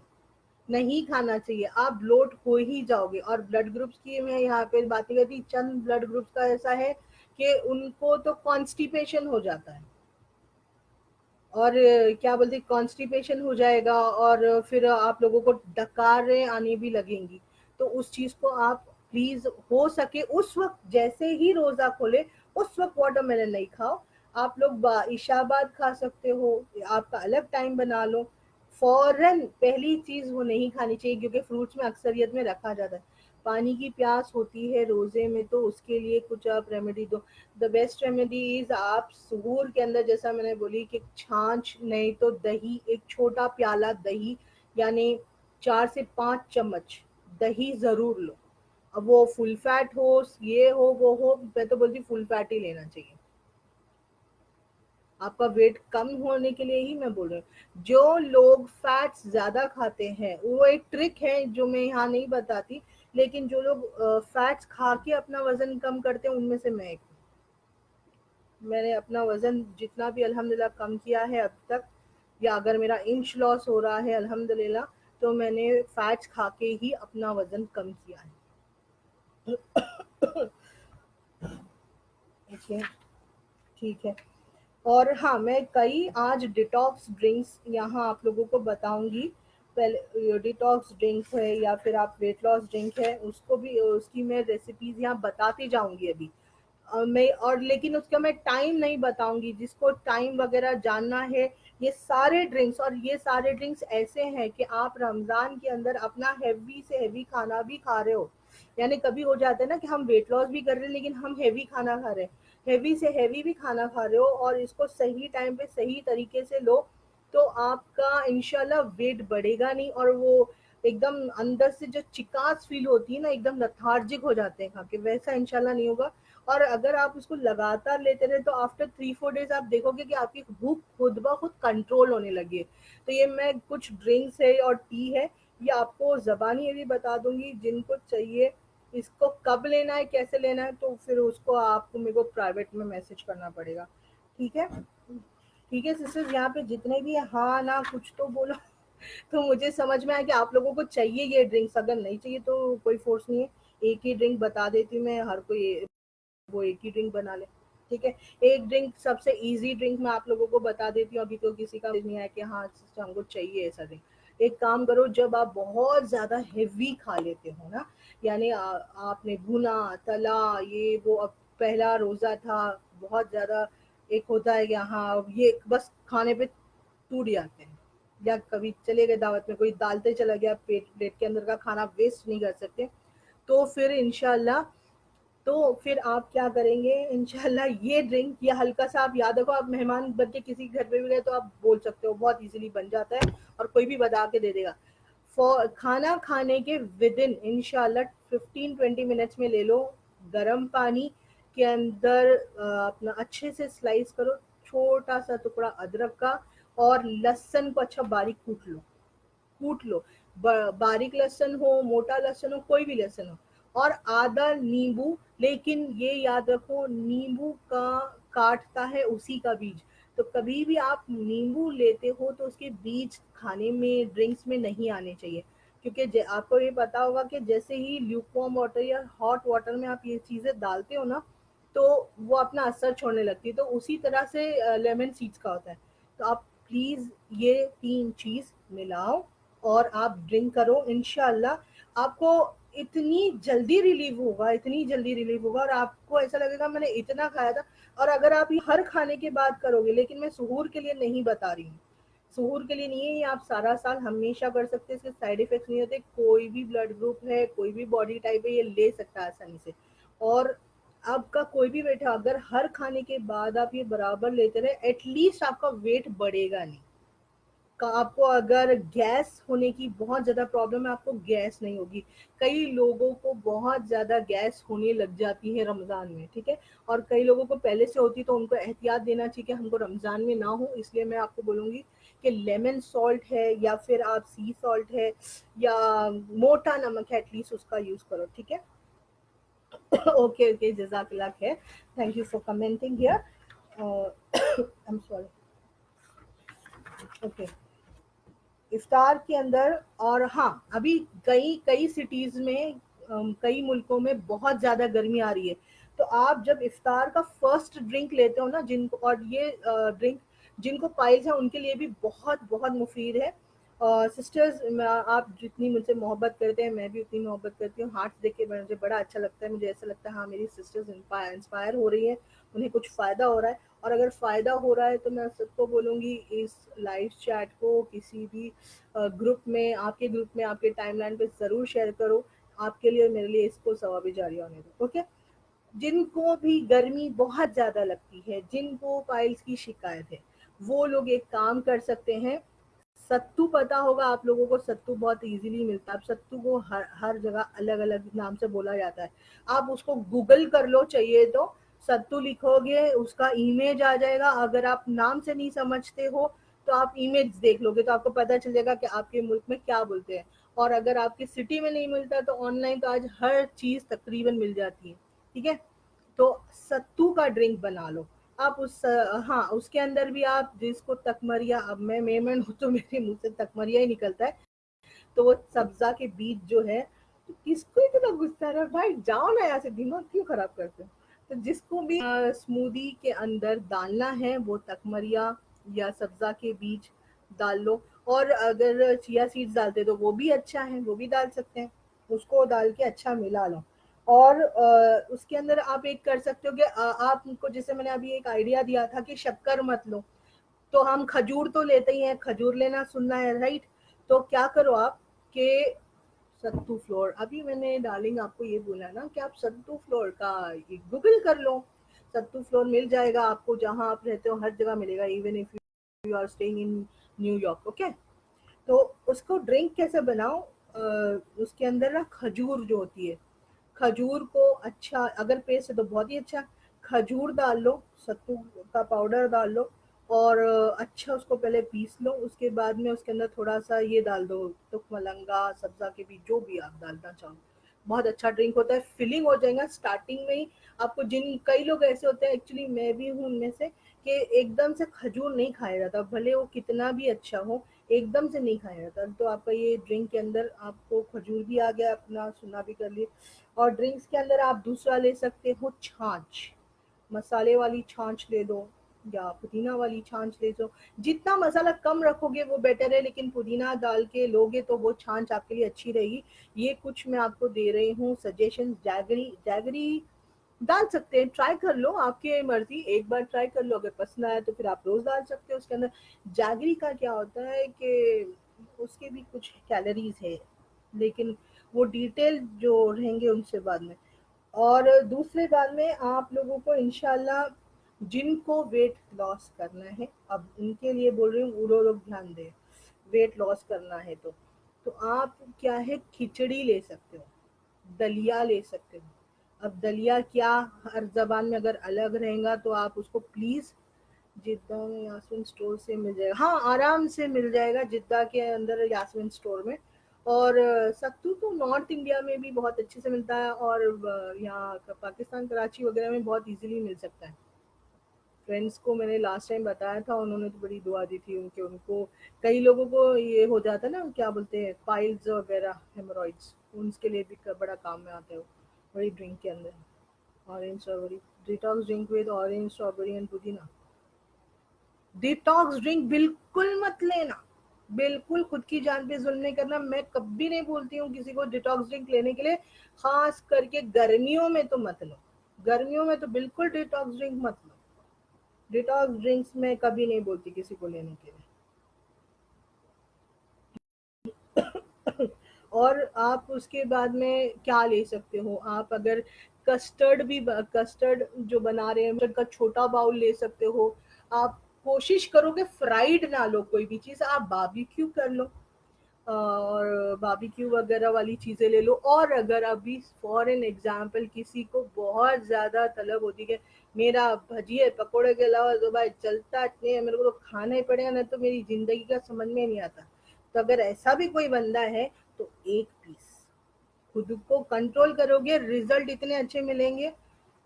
नहीं खाना चाहिए, आप ब्लोट हो ही जाओगे। और ब्लड ग्रुप्स की मैं यहाँ पे बात नहीं करती, चंद ब्लड ग्रुप्स का ऐसा है कि उनको तो कॉन्स्टिपेशन हो जाता है, और क्या बोलते, कॉन्स्टिपेशन हो जाएगा, और फिर आप लोगों को डकारें आने भी लगेंगी। तो उस चीज को आप प्लीज, हो सके उस वक्त जैसे ही रोजा खोले उस वक्त वाटरमेलन नहीं खाओ। आप लोग इशा बाद खा सकते हो, आपका अलग टाइम बना लो। फौरन पहली चीज वो नहीं खानी चाहिए, क्योंकि फ्रूट्स में अक्सरियत में रखा जाता है। पानी की प्यास होती है रोजे में, तो उसके लिए कुछ आप रेमेडी दो। द बेस्ट रेमेडी इज, आप सहूर के अंदर, जैसा मैंने बोली कि छाछ नहीं तो दही, एक छोटा प्याला दही, यानी 4 से 5 चम्मच दही जरूर लो। अब वो फुल फैट हो, ये हो वो हो, मैं तो बोलती फुल फैट ही लेना चाहिए, आपका वेट कम होने के लिए ही मैं बोल रही हूँ। जो लोग फैट्स ज्यादा खाते हैं, वो एक ट्रिक है जो मैं यहाँ नहीं बताती, लेकिन जो लोग फैट्स खा के अपना वजन कम करते हैं, उनमें से मैं एक हूँ। मैंने अपना वजन जितना भी अल्हम्दुलिल्लाह कम किया है अब तक, या अगर मेरा इंच लॉस हो रहा है अल्हम्दुलिल्लाह, तो मैंने फैट्स खा के ही अपना वजन कम किया है। ओके, ठीक है। और हाँ, मैं कई आज डिटॉक्स ड्रिंक्स यहाँ आप लोगों को बताऊंगी। पहले डिटॉक्स ड्रिंक है या फिर आप वेट लॉस ड्रिंक है, उसको भी, उसकी मैं रेसिपीज यहाँ बताती जाऊंगी अभी। मैं, और लेकिन उसका मैं टाइम नहीं बताऊंगी, जिसको टाइम वगैरह जानना है। ये सारे ड्रिंक्स, और ये सारे ड्रिंक्स ऐसे हैं कि आप रमजान के अंदर अपना हैवी से हैवी खाना भी खा रहे हो। यानी कभी हो जाता है ना कि हम वेट लॉस भी कर रहे हैं लेकिन हम हैवी खाना खा रहे हैं, हैवी से हैवी भी खाना खा रहे हो, और इसको सही टाइम पे सही तरीके से लो, तो आपका इंशाल्लाह वेट बढ़ेगा नहीं। और वो एकदम अंदर से जो चिकास फील होती है ना, एकदम लेथार्जिक हो जाते हैं खा के, वैसा इंशाल्लाह नहीं होगा। और अगर आप उसको लगातार लेते रहे तो आफ्टर 3-4 डेज आप देखोगे कि आपकी भूख खुद ब खुद कंट्रोल होने लगी है। तो ये मैं कुछ ड्रिंक्स है और टी है, ये आपको ज़बानी ये भी बता दूंगी, जिनको चाहिए इसको कब लेना है कैसे लेना है, तो फिर उसको आपको मेरे को प्राइवेट में मैसेज करना पड़ेगा। ठीक है, ठीक है सिस्टर्स, यहाँ पे जितने भी हाँ ना कुछ तो बोलो। तो मुझे समझ में आया कि आप लोगों को चाहिए ये ड्रिंक्स, अगर नहीं चाहिए तो कोई फोर्स नहीं है। एक ही ड्रिंक बता देती हूँ मैं, हर कोई वो एक ही ड्रिंक बना ले। ठीक है, एक ड्रिंक सबसे इजी ड्रिंक मैं आप लोगों को बता देती हूँ, अभी तो किसी का नहीं आया कि हाँ सिस्टर हमको चाहिए ऐसा ड्रिंक। एक काम करो, जब आप बहुत ज्यादा हेवी खा लेते हो ना, यानी आपने भुना तला ये वो, अब पहला रोजा था, बहुत ज्यादा एक होता है कि हाँ अब ये बस खाने पे टूट जाते हैं, या कभी चले गए दावत में कोई डालते चला गया, पेट प्लेट के अंदर का खाना वेस्ट नहीं कर सकते, तो फिर इंशाल्लाह, तो फिर आप क्या करेंगे इंशाल्लाह, ये ड्रिंक, ये हल्का सा आप याद रखो, आप मेहमान बन के किसी घर पे भी गए तो आप बोल सकते हो, बहुत इजीली बन जाता है और कोई भी बता के दे देगा। फॉर खाना खाने के विद इन इंशाल्लाह 15-20 मिनट्स में ले लो गर्म पानी के अंदर अपना अच्छे से स्लाइस करो छोटा सा टुकड़ा अदरक का, और लहसुन को अच्छा बारीक कूट लो। बारीक लहसुन हो मोटा लहसुन हो कोई भी लहसुन हो, और आधा नींबू, लेकिन ये याद रखो नींबू का काटता है उसी का बीज, तो कभी भी आप नींबू लेते हो तो उसके बीज खाने में ड्रिंक्स में नहीं आने चाहिए, क्योंकि आपको ये पता होगा कि जैसे ही ल्यूकवार्म वाटर या हॉट वाटर में आप ये चीजें डालते हो ना, तो वो अपना असर छोड़ने लगती है, तो उसी तरह से लेमन सीड्स का होता है। तो आप प्लीज ये 3 चीज मिलाओ और आप ड्रिंक करो, इंशाल्लाह आपको इतनी जल्दी रिलीव होगा, इतनी जल्दी रिलीव होगा, और आपको ऐसा लगेगा मैंने इतना खाया था। और अगर आप ये हर खाने के बाद करोगे, लेकिन मैं सुहूर के लिए नहीं बता रही हूँ, सुहूर के लिए नहीं है, ये आप सारा साल हमेशा कर सकते हैं, इसके साइड इफेक्ट्स नहीं होते, कोई भी ब्लड ग्रुप है कोई भी बॉडी टाइप है ये ले सकता है आसानी से। और आपका कोई भी वेट है, अगर हर खाने के बाद आप ये बराबर लेते रहे, एटलीस्ट आपका वेट बढ़ेगा नहीं। आपको अगर गैस होने की बहुत ज्यादा प्रॉब्लम है, आपको गैस नहीं होगी। कई लोगों को बहुत ज्यादा गैस होने लग जाती है रमजान में, ठीक है, और कई लोगों को पहले से होती, तो उनको एहतियात देना चाहिए कि हमको रमजान में ना हो, इसलिए मैं आपको बोलूंगी कि लेमन सॉल्ट है या फिर आप सी सॉल्ट है या मोटा नमक है, एटलीस्ट उसका यूज करो। ठीक है। ओके ओके, जजाकल्ला खैर, thank you for commenting here. I am sorry. Okay, इफ्तार के अंदर, और हाँ अभी कई कई सिटीज में कई मुल्कों में बहुत ज्यादा गर्मी आ रही है, तो आप जब इफ्तार का फर्स्ट ड्रिंक लेते हो ना, जिनको, और ये ड्रिंक जिनको पाइल्स है उनके लिए भी बहुत बहुत मुफीद है। सिस्टर्स, आप जितनी मुझसे मोहब्बत करते हैं मैं भी उतनी मोहब्बत करती हूँ, हार्ट देख के मुझे बड़ा अच्छा लगता है, मुझे ऐसा लगता है हाँ मेरी सिस्टर्स इंस्पायर हो रही है, उन्हें कुछ फ़ायदा हो रहा है। और अगर फ़ायदा हो रहा है तो मैं सबको बोलूँगी इस लाइव चैट को किसी भी ग्रुप में, आपके ग्रुप में, आपके टाइमलाइन पे ज़रूर शेयर करो, आपके लिए और मेरे लिए इसको सवाब जारी होने दो। ओके, जिनको भी गर्मी बहुत ज़्यादा लगती है, जिनको पाइल्स की शिकायत है, वो लोग एक काम कर सकते हैं। सत्तू पता होगा आप लोगों को, सत्तू बहुत इजीली मिलता है, अब सत्तू को हर हर जगह अलग अलग नाम से बोला जाता है, आप उसको गूगल कर लो चाहिए तो, सत्तू लिखोगे उसका इमेज आ जाएगा, अगर आप नाम से नहीं समझते हो तो आप इमेज देख लोगे तो आपको पता चल जाएगा कि आपके मुल्क में क्या बोलते हैं। और अगर आपकी सिटी में नहीं मिलता तो ऑनलाइन तो आज हर चीज तकरीबन मिल जाती है। ठीक है, तो सत्तू का ड्रिंक बना लो आप उस, हाँ उसके अंदर भी आप जिसको तकमरिया, अब मैं मेमन हूँ तो मेरे मुंह से तकमरिया ही निकलता है, तो वो सब्जा के बीज जो है, तो किसको इतना गुस्सा है भाई, जाओ ना यहाँ से, दिमाग क्यों खराब करते हो। तो जिसको भी स्मूदी के अंदर डालना है वो तकमरिया या सब्जा के बीज डाल लो, और अगर चिया सीड्स डालते तो वो भी अच्छा है, वो भी डाल सकते हैं, उसको डाल के अच्छा मिला लो। और उसके अंदर आप एक कर सकते हो कि आपको, जैसे मैंने अभी एक आइडिया दिया था कि शक्कर मत लो, तो हम खजूर तो लेते ही हैं, खजूर लेना सुनना है राइट, तो क्या करो आप के सत्तू फ्लोर, अभी मैंने डार्लिंग आपको ये बोला ना कि आप सत्तू फ्लोर का गूगल कर लो, सत्तू फ्लोर मिल जाएगा आपको, जहां आप रहते हो हर जगह मिलेगा, even if you are staying in New York. Okay, तो उसको ड्रिंक कैसे बनाओ, उसके अंदर ना खजूर जो होती है, खजूर को अच्छा अगर पेस्ट है तो बहुत ही अच्छा, खजूर डाल लो, सत्तू का पाउडर डाल लो और अच्छा उसको पहले पीस लो। उसके बाद में उसके अंदर थोड़ा-सा ये डाल दो, तुक-मलंगा, सब्ज़ा के बीज जो भी आप डालना चाहो। बहुत अच्छा ड्रिंक होता है, फिलिंग हो जाएगा स्टार्टिंग में ही। आपको जिन कई लोग ऐसे होते हैं, एक्चुअली मैं भी हूँ उनमें से, कि एकदम से खजूर नहीं खाया जाता, भले वो कितना भी अच्छा हो, एकदम से नहीं खाया जाता। तो आपका ये ड्रिंक के अंदर आपको खजूर भी आ गया, अपना सुना भी कर लिए। और ड्रिंक्स के अंदर आप दूसरा ले सकते हो छाछ, मसाले वाली छाछ ले लो या पुदीना वाली छाछ ले लो। जितना मसाला कम रखोगे वो बेटर है, लेकिन पुदीना डाल के लोगे तो वो छाछ आपके लिए अच्छी रहेगी। ये कुछ मैं आपको दे रही हूँ सजेशन। जैगरी, जैगरी डाल सकते हैं, ट्राई कर लो, आपकी मर्जी, एक बार ट्राई कर लो, अगर पसंद आया तो फिर आप रोज डाल सकते हो उसके अंदर। जैगरी का क्या होता है कि उसके भी कुछ कैलोरीज है, लेकिन वो डिटेल जो रहेंगे उनसे बाद में। और दूसरे बात में आप लोगों को इंशाल्लाह जिनको वेट लॉस करना है, अब उनके लिए बोल रही हूँ, वो लोग ध्यान दें, वेट लॉस करना है तो आप क्या है, खिचड़ी ले सकते हो, दलिया ले सकते हो। अब दलिया क्या, हर जबान में अगर अलग रहेगा तो आप उसको प्लीज जिद्दा में यास्मीन स्टोर से मिल जाएगा, हाँ आराम से मिल जाएगा जिद्दा के अंदर यास्मीन स्टोर में। और सत्तू तो नॉर्थ इंडिया में भी बहुत अच्छे से मिलता है, और यहाँ पाकिस्तान कराची वगैरह में बहुत इजीली मिल सकता है। फ्रेंड्स को मैंने लास्ट टाइम बताया था, उन्होंने तो बड़ी दुआ दी थी, उनके उनको कई लोगों को ये हो जाता है ना, क्या बोलते हैं, पाइल्स वगैरह, हेमोरॉइड्स, उनके लिए भी बड़ा काम में आता है वो, बड़ी ड्रिंक के अंदर। Orange strawberry detox drink with orange strawberry and पुदीना। डिटॉक्स ड्रिंक बिल्कुल मत लेना, बिल्कुल खुद की जान पे जुल्म नहीं करना। मैं कभी नहीं बोलती हूँ किसी को डिटॉक्स ड्रिंक लेने के लिए, खास करके गर्मियों में तो मत लो, गर्मियों में तो बिल्कुल डिटॉक्स ड्रिंक मत लो। डिटॉक्स ड्रिंक्स मैं कभी नहीं बोलती किसी को लेने के लिए। और आप उसके बाद में क्या ले सकते हो, आप अगर कस्टर्ड भी, कस्टर्ड जो बना रहे हैं, कस्टर्ड का छोटा बाउल ले सकते हो। आप कोशिश करोगे फ्राइड ना लो, कोई भी चीज़ आप बारबेक्यू कर लो, और बारबेक्यू वगैरह वाली चीज़ें ले लो। और अगर अभी फॉर एन एग्जांपल किसी को बहुत ज़्यादा तलब होती है, मेरा भजिए पकोड़े के अलावा तो भाई चलता नहीं है, मेरे को तो खाना ही पड़ेगा, नहीं तो मेरी ज़िंदगी का समझ में नहीं आता, तो अगर ऐसा भी कोई बंदा है तो एक पीस, खुद को कंट्रोल करोगे, रिजल्ट इतने अच्छे मिलेंगे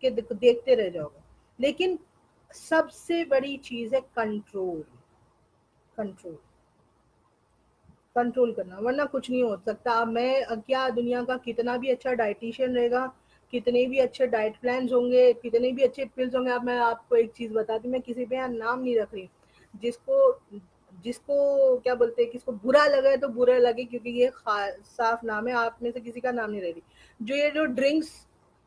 कि देखते रह जाओगे। लेकिन सबसे बड़ी चीज़ है कंट्रोल, कंट्रोल, कंट्रोल करना, वरना कुछ नहीं हो सकता। अब मैं क्या, दुनिया का कितना भी अच्छा डाइटिशियन रहेगा, कितने भी अच्छे डाइट प्लान्स होंगे, कितने भी अच्छे पिल्स होंगे, अब मैं आपको एक चीज़ बताती हूँ, मैं किसी पे यहाँ नाम नहीं रख रही, जिसको जिसको क्या बोलते हैं, किसको बुरा लगे तो बुरा लगे, क्योंकि ये साफ नाम है, आप में से किसी का नाम नहीं ले रही। जो ये जो ड्रिंक्स,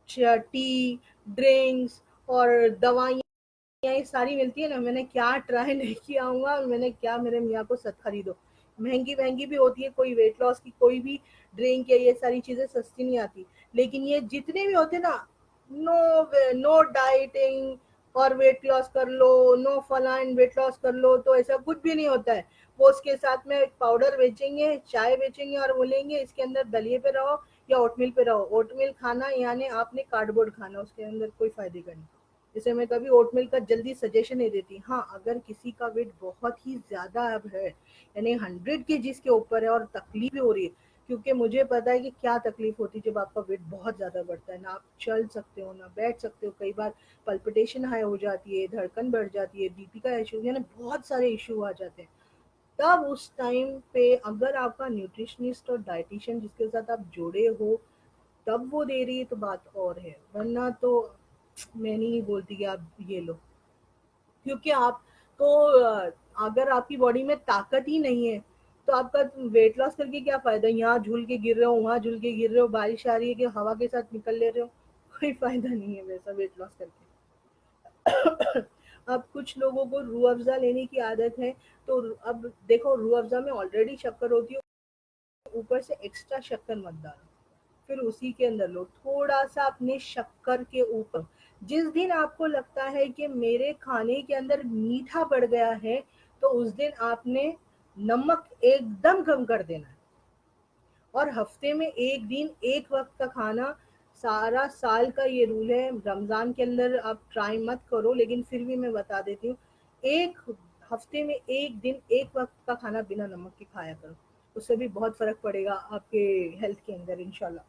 टी, ड्रिंक्स और दवाइयाँ ये सारी मिलती है ना, मैंने क्या ट्राई नहीं किया हूँ, मैंने क्या, मेरे मियाँ को सत खरीदो, महंगी महंगी भी होती है, कोई वेट लॉस की कोई भी ड्रिंक है, ये सारी चीजें सस्ती नहीं आती। लेकिन ये जितने भी होते ना, नो नो डाइटिंग और वेट लॉस कर लो, नो फलाइन वेट लॉस कर लो, तो ऐसा कुछ भी नहीं होता है। वो उसके साथ में पाउडर बेचेंगे, चाय बेचेंगे और बोलेंगे इसके अंदर दलिए पे रहो या ओटमील पे रहो। ओटमील खाना यानी आपने कार्डबोर्ड खाना, उसके अंदर कोई फायदे का नहीं। जैसे मैं कभी ओटमील का जल्दी सजेशन नहीं देती। हाँ, अगर किसी का वेट बहुत ही ज़्यादा अब है, यानी 100 केजीज़ के ऊपर है और तकलीफ भी हो रही है, क्योंकि मुझे पता है कि क्या तकलीफ होती है जब आपका वेट बहुत ज़्यादा बढ़ता है, ना आप चल सकते हो, ना बैठ सकते हो, कई बार पल्पिटेशन हाई हो जाती है, धड़कन बढ़ जाती है, बीपी का इशू, यानी बहुत सारे इशू आ जाते हैं। तब उस टाइम पे अगर आपका न्यूट्रिशनिस्ट और डाइटिशियन जिसके साथ आप जुड़े हो, तब वो दे रही है तो बात और है, वरना तो मैं नहीं बोलती कि आप ये लो। क्योंकि आप तो अगर आपकी बॉडी में ताकत ही नहीं है तो आपका वेट लॉस करके क्या फायदा, यहाँ झूल के गिर रहे हो, वहां झूल के गिर रहे हो, बारिश आ रही है कि हवा के साथ निकल ले रहे हो, कोई फायदा नहीं है वैसा वेट लॉस करके। अब कुछ लोगों को रूह अफ़ज़ा लेने की आदत है, तो अब देखो, रूह अफ़ज़ा में ऑलरेडी शक्कर होती है, ऊपर से एक्स्ट्रा शक्कर मत डालो, फिर उसी के अंदर लो थोड़ा सा अपने शक्कर के ऊपर। जिस दिन आपको लगता है कि मेरे खाने के अंदर मीठा बढ़ गया है, तो उस दिन आपने नमक एकदम कम कर देना है। और हफ्ते में एक दिन एक वक्त का खाना, सारा साल का ये रूल है। रमजान के अंदर आप ट्राई मत करो, लेकिन फिर भी मैं बता देती हूँ, एक हफ्ते में एक दिन एक वक्त का खाना बिना नमक के खाया करो, उससे भी बहुत फर्क पड़ेगा आपके हेल्थ के अंदर इंशाल्लाह।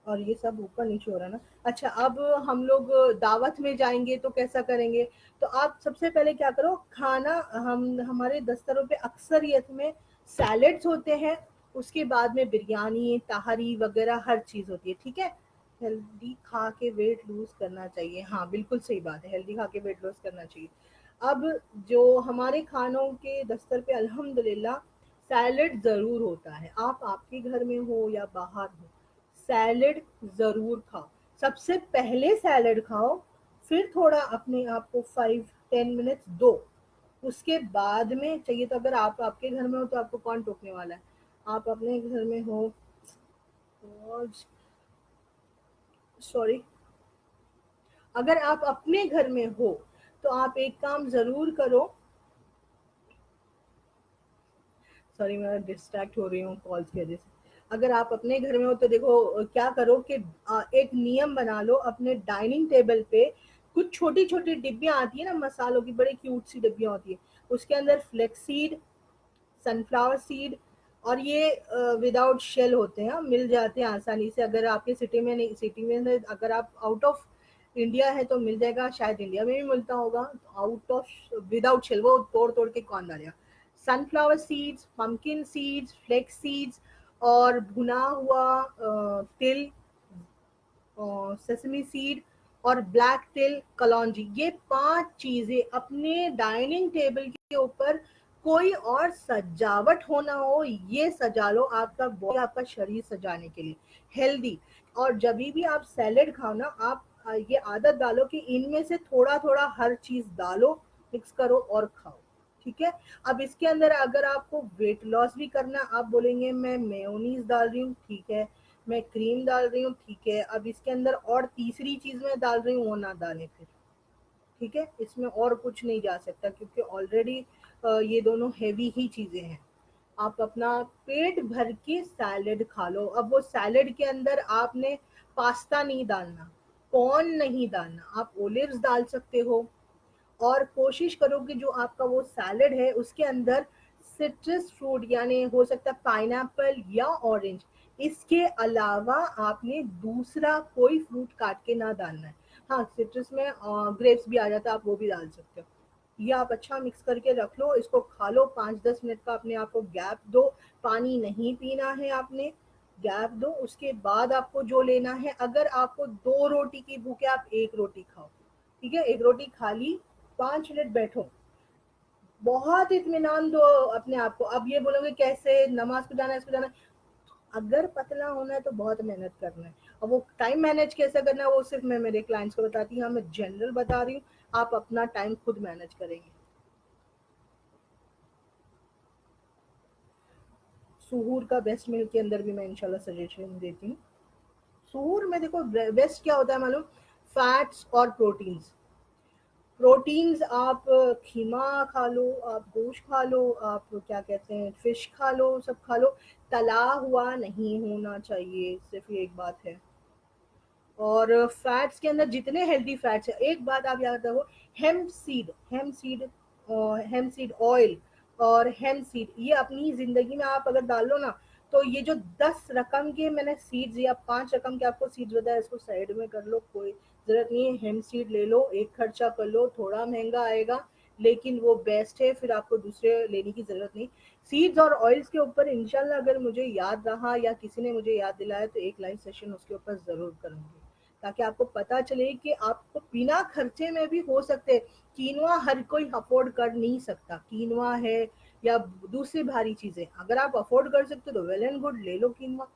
और ये सब ऊपर नीचे हो रहा है ना। अच्छा, अब हम लोग दावत में जाएंगे तो कैसा करेंगे? तो आप सबसे पहले क्या करो, खाना, हम हमारे दस्तरों पे अक्सरियत में सैलेड्स होते हैं, उसके बाद में बिरयानी, ताहरी वगैरह हर चीज होती है, ठीक है। हेल्दी खा के वेट लूज करना चाहिए, हाँ बिल्कुल सही बात है, हेल्दी खा के वेट लूज करना चाहिए। अब जो हमारे खानों के दस्तर पे अल्हम्दुलिल्लाह सैलेड जरूर होता है, आप आपके घर में हो या बाहर हो, सैलेड जरूर खाओ। सबसे पहले सैलेड खाओ, फिर थोड़ा अपने आप को 5-10 मिनट्स दो, उसके बाद में चाहिए तो, अगर आप आपके घर में हो तो आपको कौन टोकने वाला है, आप अपने घर में हो, और सॉरी, अगर आप अपने घर में हो तो आप एक काम जरूर करो, सॉरी मैं डिस्ट्रैक्ट हो रही हूँ कॉल्स की वजह से। अगर आप अपने घर में हो तो देखो, क्या करो कि एक नियम बना लो अपने डाइनिंग टेबल पे। कुछ छोटी छोटी डिब्बियां आती है ना मसालों की, बड़ी क्यूट सी डिब्बियां होती है, उसके अंदर फ्लेक्स सीड, सनफ्लावर सीड, और ये विदाउट शेल होते हैं, मिल जाते हैं आसानी से। अगर आपके सिटी में नहीं, सिटी में नहीं, अगर आप आउट ऑफ इंडिया है तो मिल जाएगा, शायद इंडिया में भी मिलता होगा। आउट ऑफ, विदाउट शेल, वो तोड़ तोड़ के कौन डालेगा। Sunflower seeds, pumpkin seeds, flax seeds, और भुना हुआ तिल, सेसमी सीड, और ब्लैक टिल, कलौंजी, ये 5 चीजें अपने डाइनिंग टेबल के ऊपर, कोई और सजावट हो ना हो, ये सजा लो, आपका बॉडी, आपका शरीर सजाने के लिए हेल्दी। और जब भी आप सैलेड खाओ ना, आप ये आदत डालो कि इनमें से थोड़ा थोड़ा हर चीज डालो, मिक्स करो और खाओ, ठीक है। अब इसके अंदर अगर आपको वेट लॉस भी करना, आप बोलेंगे मैं मेयोनीज डाल रही हूँ, ठीक है, मैं क्रीम डाल रही हूँ, ठीक है, अब इसके अंदर और तीसरी चीज मैं डाल रही हूँ, वो ना डालें फिर, ठीक है, इसमें और कुछ नहीं जा सकता, क्योंकि ऑलरेडी ये दोनों हैवी ही चीजें हैं। आप अपना पेट भर के सैलेड खा लो। अब वो सैलेड के अंदर आपने पास्ता नहीं डालना, कॉर्न नहीं डालना, आप ओलिव्स डाल सकते हो। और कोशिश करो कि जो आपका वो सैलेड है उसके अंदर सिट्रस फ्रूट, यानी हो सकता है पाइनएप्पल या ऑरेंज, इसके अलावा आपने दूसरा कोई फ्रूट काट के ना डालना है। हाँ, सिट्रस में ग्रेप्स भी आ जाता है, आप वो भी डाल सकते हो। ये आप अच्छा मिक्स करके रख लो, इसको खा लो, 5-10 मिनट का अपने आप को गैप दो, पानी नहीं पीना है आपने, गैप दो। उसके बाद आपको जो लेना है, अगर आपको 2 रोटी की भूख है, आप 1 रोटी खाओ, ठीक है, 1 रोटी खा ली, 5 मिनट बैठो, बहुत इत्मीनान दो अपने आप को। अब ये बोलोगे कैसे, नमाज को जाना है, इसको जाना है, अगर पतला होना है तो बहुत मेहनत करना है। और वो टाइम मैनेज कैसे करना है, वो सिर्फ मैं मेरे क्लाइंट्स को बताती हूँ, हाँ मैं जनरल बता रही हूँ, आप अपना टाइम खुद मैनेज करेंगे। सुहूर का बेस्ट मील के अंदर भी मैं इंशाल्लाह सजेशन देती हूँ। सुहूर में देखो बेस्ट क्या होता है मालूम, फैट्स और प्रोटीन्स। प्रोटीन्स आप खीमा खा लो, आप गोश्त खा लो, आप क्या कहते हैं फिश खा लो, सब खा लो, तला हुआ नहीं होना चाहिए, सिर्फ ये एक बात है। और फैट्स के अंदर जितने हेल्दी फैट्स है, एक बात आप याद रखो, hemp seed, hemp seed oil और हेम्प सीड, ये अपनी जिंदगी में आप अगर डाल लो ना, तो ये जो 10 रकम के मैंने सीड्स या 5 रकम के आपको सीड्स बताया, इसको साइड में कर लो, कोई जरूरत नहीं है। हेम्प सीड ले लो, एक खर्चा कर लो, थोड़ा महंगा आएगा लेकिन वो बेस्ट है, फिर आपको दूसरे लेने की जरूरत नहीं। सीड्स और ऑयल्स के ऊपर इंशाल्लाह अगर मुझे याद रहा या किसी ने मुझे याद दिलाया तो एक लाइव सेशन उसके ऊपर जरूर करूंगी, ताकि आपको पता चले कि आपको बिना खर्चे में भी हो सकते। कीनवा हर कोई अफोर्ड कर नहीं सकता, कीनवा है या दूसरी भारी चीजें, अगर आप अफोर्ड कर सकते हो तो वेल एंड गुड, ले लो कीनवा,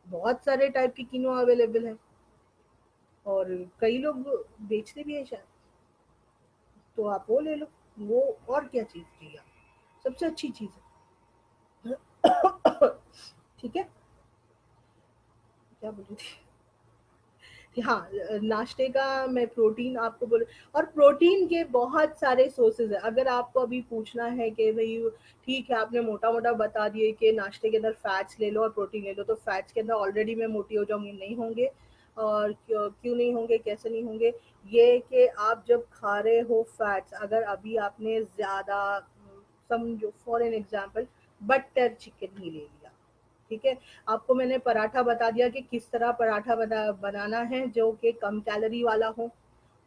बहुत सारे टाइप की कीनवा अवेलेबल है, और कई लोग बेचते भी है शायद, तो आप वो ले लो, वो और क्या चीज चाहिए, सबसे अच्छी चीज है। ठीक है, क्या बोल रही थी? हाँ, नाश्ते का मैं प्रोटीन आपको बोल, और प्रोटीन के बहुत सारे सोर्सेज है। अगर आपको अभी पूछना है कि भाई ठीक है, आपने मोटा मोटा बता दिए कि नाश्ते के अंदर फैट्स ले लो और प्रोटीन ले लो, तो फैट्स के अंदर ऑलरेडी मैं मोटी हो जाऊंगी, नहीं होंगे। और क्यों क्यों नहीं होंगे, कैसे नहीं होंगे? ये कि आप जब खा रहे हो फैट्स, अगर अभी आपने ज़्यादा, समझो for an example, butter chicken ही ले लिया, ठीक है, आपको मैंने पराठा बता दिया कि किस तरह पराठा बनाना है जो कि कम कैलोरी वाला हो।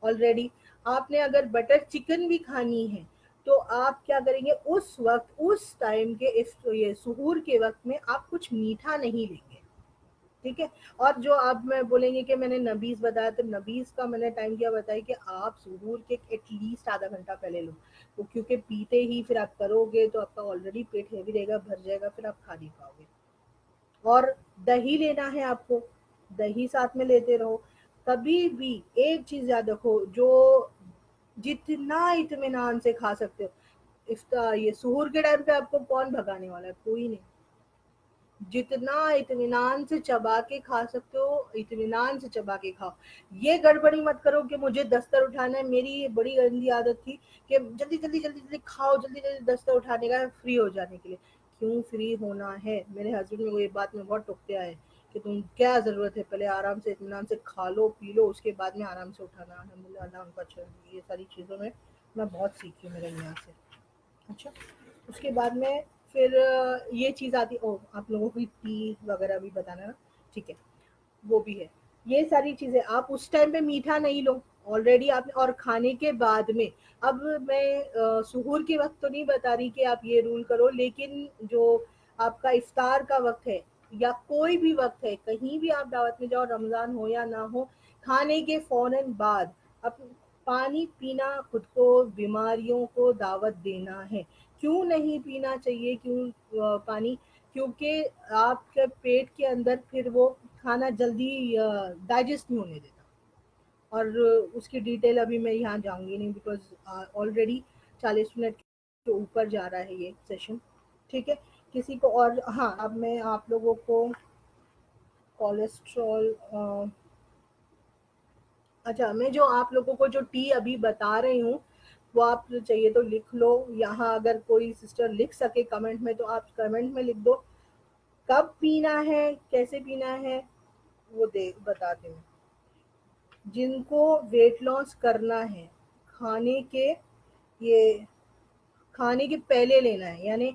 ऑलरेडी आपने अगर बटर चिकन भी खानी है, तो आप क्या करेंगे, उस वक्त उस टाइम के इस ये सुहूर के वक्त में आप कुछ मीठा नहीं लेंगे, ठीक है। और जो आप मैं बोलेंगे कि मैंने नबीज बताया, तो नबीज का मैंने टाइम क्या बताया कि आप सुहूर के एटलीस्ट आधा घंटा पहले लो, तो क्योंकि पीते ही फिर आप करोगे तो आपका ऑलरेडी पेट हैवी रहेगा, भर जाएगा, फिर आप खा नहीं पाओगे। और दही लेना है आपको, दही साथ में लेते रहो। कभी भी एक चीज याद रखो, जो जितना इत्मीनान से खा सकते हो, इफ्तार ये सुहूर के टाइम पे आपको कौन भगाने वाला है? कोई नहीं। जितना इत्मीनान से चबा के खा सकते हो, इत्मीनान से चबा के खाओ। ये गड़बड़ी मत करो कि मुझे दस्तर उठाना है। मेरी ये बड़ी गंदी आदत थी कि जल्दी जल्दी जल्दी जल्दी खाओ, जल्दी जल्दी दस्तर उठाने का है, फ्री हो जाने के लिए। क्यों फ्री होना है? मेरे हस्बैंड मेरे को ये बात में बहुत टोकते आए कि तुम क्या जरूरत है, पहले आराम से इत्मीनान से खा लो पी लो, उसके बाद में आराम से उठाना। अल्हम्दुलिल्लाह, अल्लाह उनका अच्छा रखे। ये सारी चीज़ों में मैं बहुत सीखी हूँ मेरे यहाँ से। अच्छा, उसके बाद में फिर ये चीज़ आती, ओ आप लोगों की टी वगैरह भी बताना ना, ठीक है, वो भी है। ये सारी चीज़ें आप उस टाइम पे मीठा नहीं लो, ऑलरेडी आपने, और खाने के बाद में। अब मैं सुहूर के वक्त तो नहीं बता रही कि आप ये रूल करो, लेकिन जो आपका इफ्तार का वक्त है या कोई भी वक्त है, कहीं भी आप दावत में जाओ, रमज़ान हो या ना हो, खाने के फौरन बाद अब पानी पीना खुद को बीमारियों को दावत देना है। क्यों नहीं पीना चाहिए? क्यों पानी? क्योंकि आपके पेट के अंदर फिर वो खाना जल्दी डाइजेस्ट नहीं होने देता। और उसकी डिटेल अभी मैं यहाँ जाऊंगी नहीं, बिकॉज ऑलरेडी 40 मिनट के ऊपर जा रहा है ये सेशन, ठीक है। किसी को और, हाँ, अब मैं आप लोगों को कोलेस्ट्रॉल, अच्छा, मैं जो आप लोगों को जो टी अभी बता रही हूँ, वो आप चाहिए तो लिख लो यहाँ। अगर कोई सिस्टर लिख सके कमेंट में, तो आप कमेंट में लिख दो। कब पीना है, कैसे पीना है, वो दे बताती हूँ। जिनको वेट लॉस करना है, खाने के ये खाने के पहले लेना है, यानी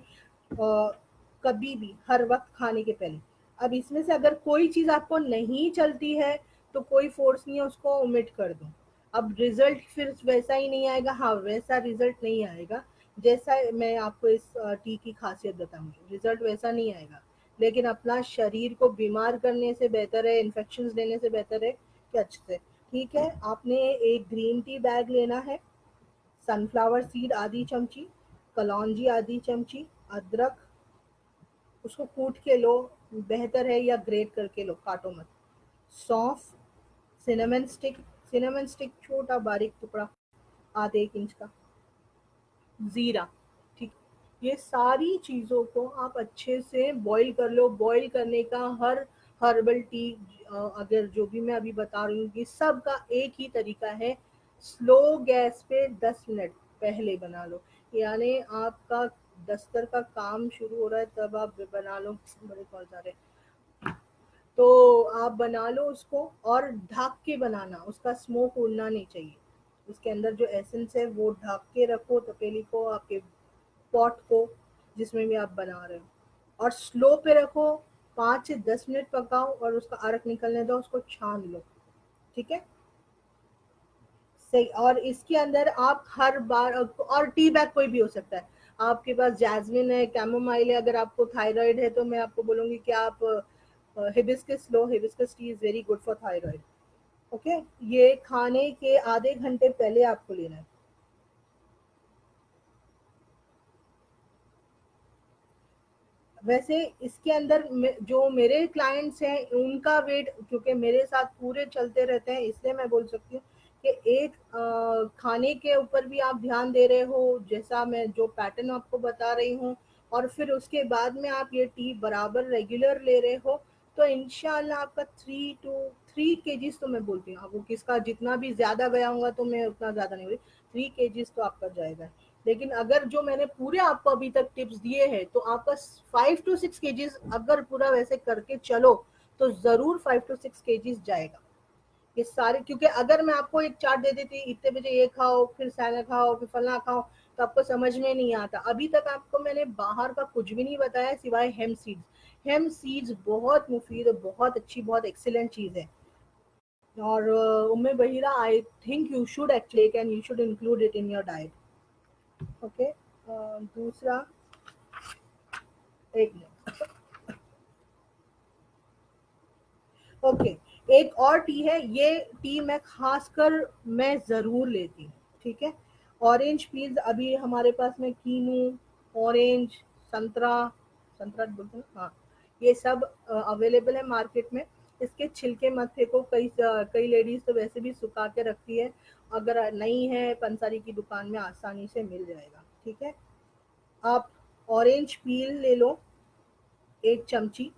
कभी भी हर वक्त खाने के पहले। अब इसमें से अगर कोई चीज़ आपको नहीं चलती है, तो कोई फोर्स नहीं है, उसको ओमिट कर दो। अब रिजल्ट फिर वैसा ही नहीं आएगा, हाँ, वैसा रिजल्ट नहीं आएगा जैसा मैं आपको इस टी की खासियत बताऊंगी, रिजल्ट वैसा नहीं आएगा। लेकिन अपना शरीर को बीमार करने से बेहतर है, इन्फेक्शन देने से बेहतर है कि अच्छे से, ठीक है। आपने एक ग्रीन टी बैग लेना है, सनफ्लावर सीड आधी चमची, कलौंजी आधी चमची, अदरक, उसको कूट के लो, बेहतर है, या ग्रेट करके लो, काटो मत। सौंफ, सिनेमन स्टिक, सिनेमन स्टिक छोटा बारीक टुकड़ा, आधे 1 इंच का, जीरा, ठीक। ये सारी चीज़ों को आप अच्छे से बॉईल कर लो। बॉईल करने का हर हर्बल टी, अगर जो भी मैं अभी बता रही हूँ, ये सब का एक ही तरीका है। स्लो गैस पे 10 मिनट पहले बना लो, यानी आपका दस्तर का काम शुरू हो रहा है तब आप बना लो। बड़े कॉल्स आ रहे हैं, तो आप बना लो उसको, और ढक के बनाना, उसका स्मोक उड़ना नहीं चाहिए। उसके अंदर जो एसेंस है वो ढक के रखो, तपेली को, आपके पॉट को, जिसमें भी आप बना रहे हो, और स्लो पे रखो। 5 से 10 मिनट पकाओ और उसका अरक निकलने दो, उसको छान लो, ठीक है। सही। और इसके अंदर आप हर बार, और टी बैग कोई भी हो सकता है, आपके पास जैस्मिन है, कैमोमाइल है, अगर आपको थायराइड है तो मैं आपको बोलूंगी कि आप hibiscus low, hibiscus tea is very good for thyroid. Okay, ये खाने के आधे घंटे पहले आपको लेना है। वैसे इसके अंदर जो मेरे क्लाइंट्स हैं उनका वेट, क्योंकि मेरे साथ पूरे चलते रहते हैं, इसलिए मैं बोल सकती हूँ कि एक खाने के ऊपर भी आप ध्यान दे रहे हो, जैसा मैं जो पैटर्न आपको बता रही हूँ, और फिर उसके बाद में आप ये टी बराबर रेगुलर ले रहे हो, तो इंशाल्लाह आपका 3 तो मैं बोलती हूँ, अब वो किसका जितना भी ज़्यादा गया होगा तो मैं उतना ज़्यादा नहीं बोली, 3 तो आपका जाएगा। लेकिन अगर जो मैंने पूरे आपको अभी तक टिप्स दिए हैं तो आपका 5 to 6 केजीज अगर पूरा वैसे करके चलो तो ज़रूर 5 to 6 केजीज जाएगा ये सारे। क्योंकि अगर मैं आपको एक चार्ट दे देती इतने बजे ये खाओ फिर सैलड खाओ फिर फलना खाओ तो आपको समझ में नहीं आता। अभी तक आपको मैंने बाहर का कुछ भी नहीं बताया सिवाय हेम्प सीड्स। हेम्प सीड्स बहुत मुफीद और बहुत अच्छी बहुत एक्सीलेंट चीज़ है। और Umme Bahira I think you should actually can you should include it in your diet. Okay. दूसरा, एक मिनट। ओके, एक और टी है, ये टी मैं खासकर मैं ज़रूर लेती हूँ। ठीक है, ऑरेंज पील्स अभी हमारे पास में कीनू, ऑरेंज, संतरा, संतरा बोलते हैं हाँ, ये सब अवेलेबल है मार्केट में। इसके छिलके मत्थे को कई लेडीज तो वैसे भी सुखा के रखती है, अगर नहीं है पंसारी की दुकान में आसानी से मिल जाएगा। ठीक है, आप ऑरेंज पील ले लो 1 चमची,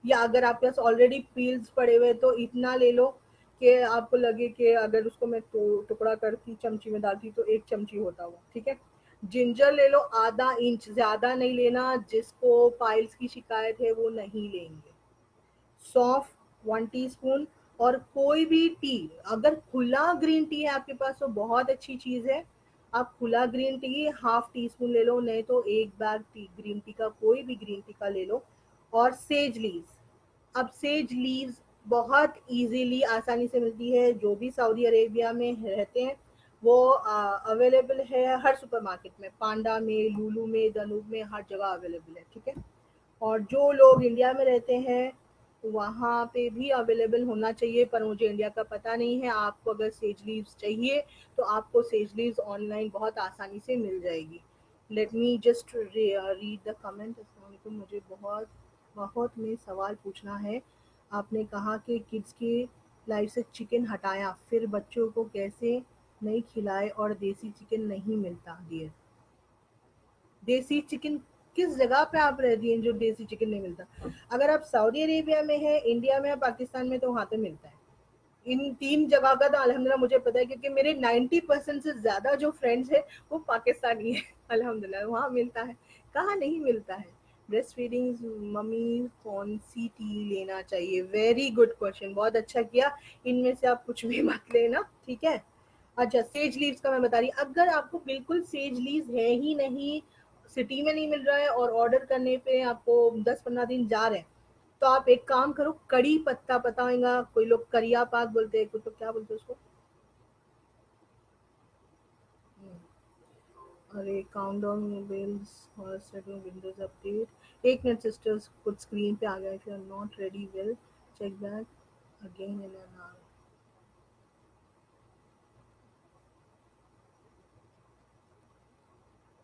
या अगर आपके पास ऑलरेडी पील्स पड़े हुए तो इतना ले लो कि आपको लगे कि अगर उसको मैं टुकड़ा करती चमची में डालती तो 1 चमची होता वो। ठीक है, जिंजर ले लो ½ इंच, ज्यादा नहीं लेना, जिसको पाइल्स की शिकायत है वो नहीं लेंगे। सौंफ 1 टीस्पून। और कोई भी टी, अगर खुला ग्रीन टी है आपके पास तो बहुत अच्छी चीज है, आप खुला ग्रीन टी ½ टीस्पून ले लो, नहीं तो 1 बैग टी ग्रीन टी का कोई भी ग्रीन टी का ले लो। और सेज लीव्स, अब सेज लीव्स बहुत इजीली आसानी से मिलती है, जो भी सऊदी अरेबिया में रहते हैं वो अवेलेबल है हर सुपरमार्केट में, पांडा में, लुलु में, दनूब में, हर जगह अवेलेबल है। ठीक है, और जो लोग इंडिया में रहते हैं वहाँ पे भी अवेलेबल होना चाहिए, पर मुझे इंडिया का पता नहीं है। आपको अगर सेज लीव्स चाहिए तो आपको सेज लीव्स ऑनलाइन बहुत आसानी से मिल जाएगी। Let me just read the comment. मुझे बहुत बहुत में सवाल पूछना है। आपने कहा कि किड्स की लाइफ से चिकन हटाया, फिर बच्चों को कैसे नहीं खिलाए और देसी चिकन नहीं मिलता डियर। देसी चिकन किस जगह पे आप रहती हैं जो देसी चिकन नहीं मिलता? अगर आप सऊदी अरेबिया में है, इंडिया में है, पाकिस्तान में, तो वहां पे मिलता है। इन 3 जगह का तो अल्हम्दुलिल्लाह मुझे पता है, क्योंकि मेरे 90% से ज्यादा जो फ्रेंड्स है वो पाकिस्तानी है। अल्हम्दुलिल्लाह वहाँ मिलता है। कहाँ नहीं मिलता है? ब्रेस्ट फीडिंग मम्मी कौन सी टी लेना चाहिए? वेरी गुड क्वेश्चन, बहुत अच्छा किया। इनमें से आप कुछ भी मत लेना। ठीक है, अच्छा सेज लीव्स का मैं बता रही, अगर आपको बिल्कुल सेज लीव्स है ही नहीं, सिटी में नहीं मिल रहा है और ऑर्डर करने पे आपको 10-15 दिन जा रहे हैं, तो आप एक काम करो, कड़ी पत्ता, पता होगा, कोई लोग करिया पाक बोलते हैं, कुछ तो क्या बोलते हैं उसको। अरे काउंटडाउन मोबाइल्स और सेटिंग विंडोज अपडेट। एक मिनट सिस्टर्स, कुछ स्क्रीन पे आ गया। If you are not ready well check back again in an hour.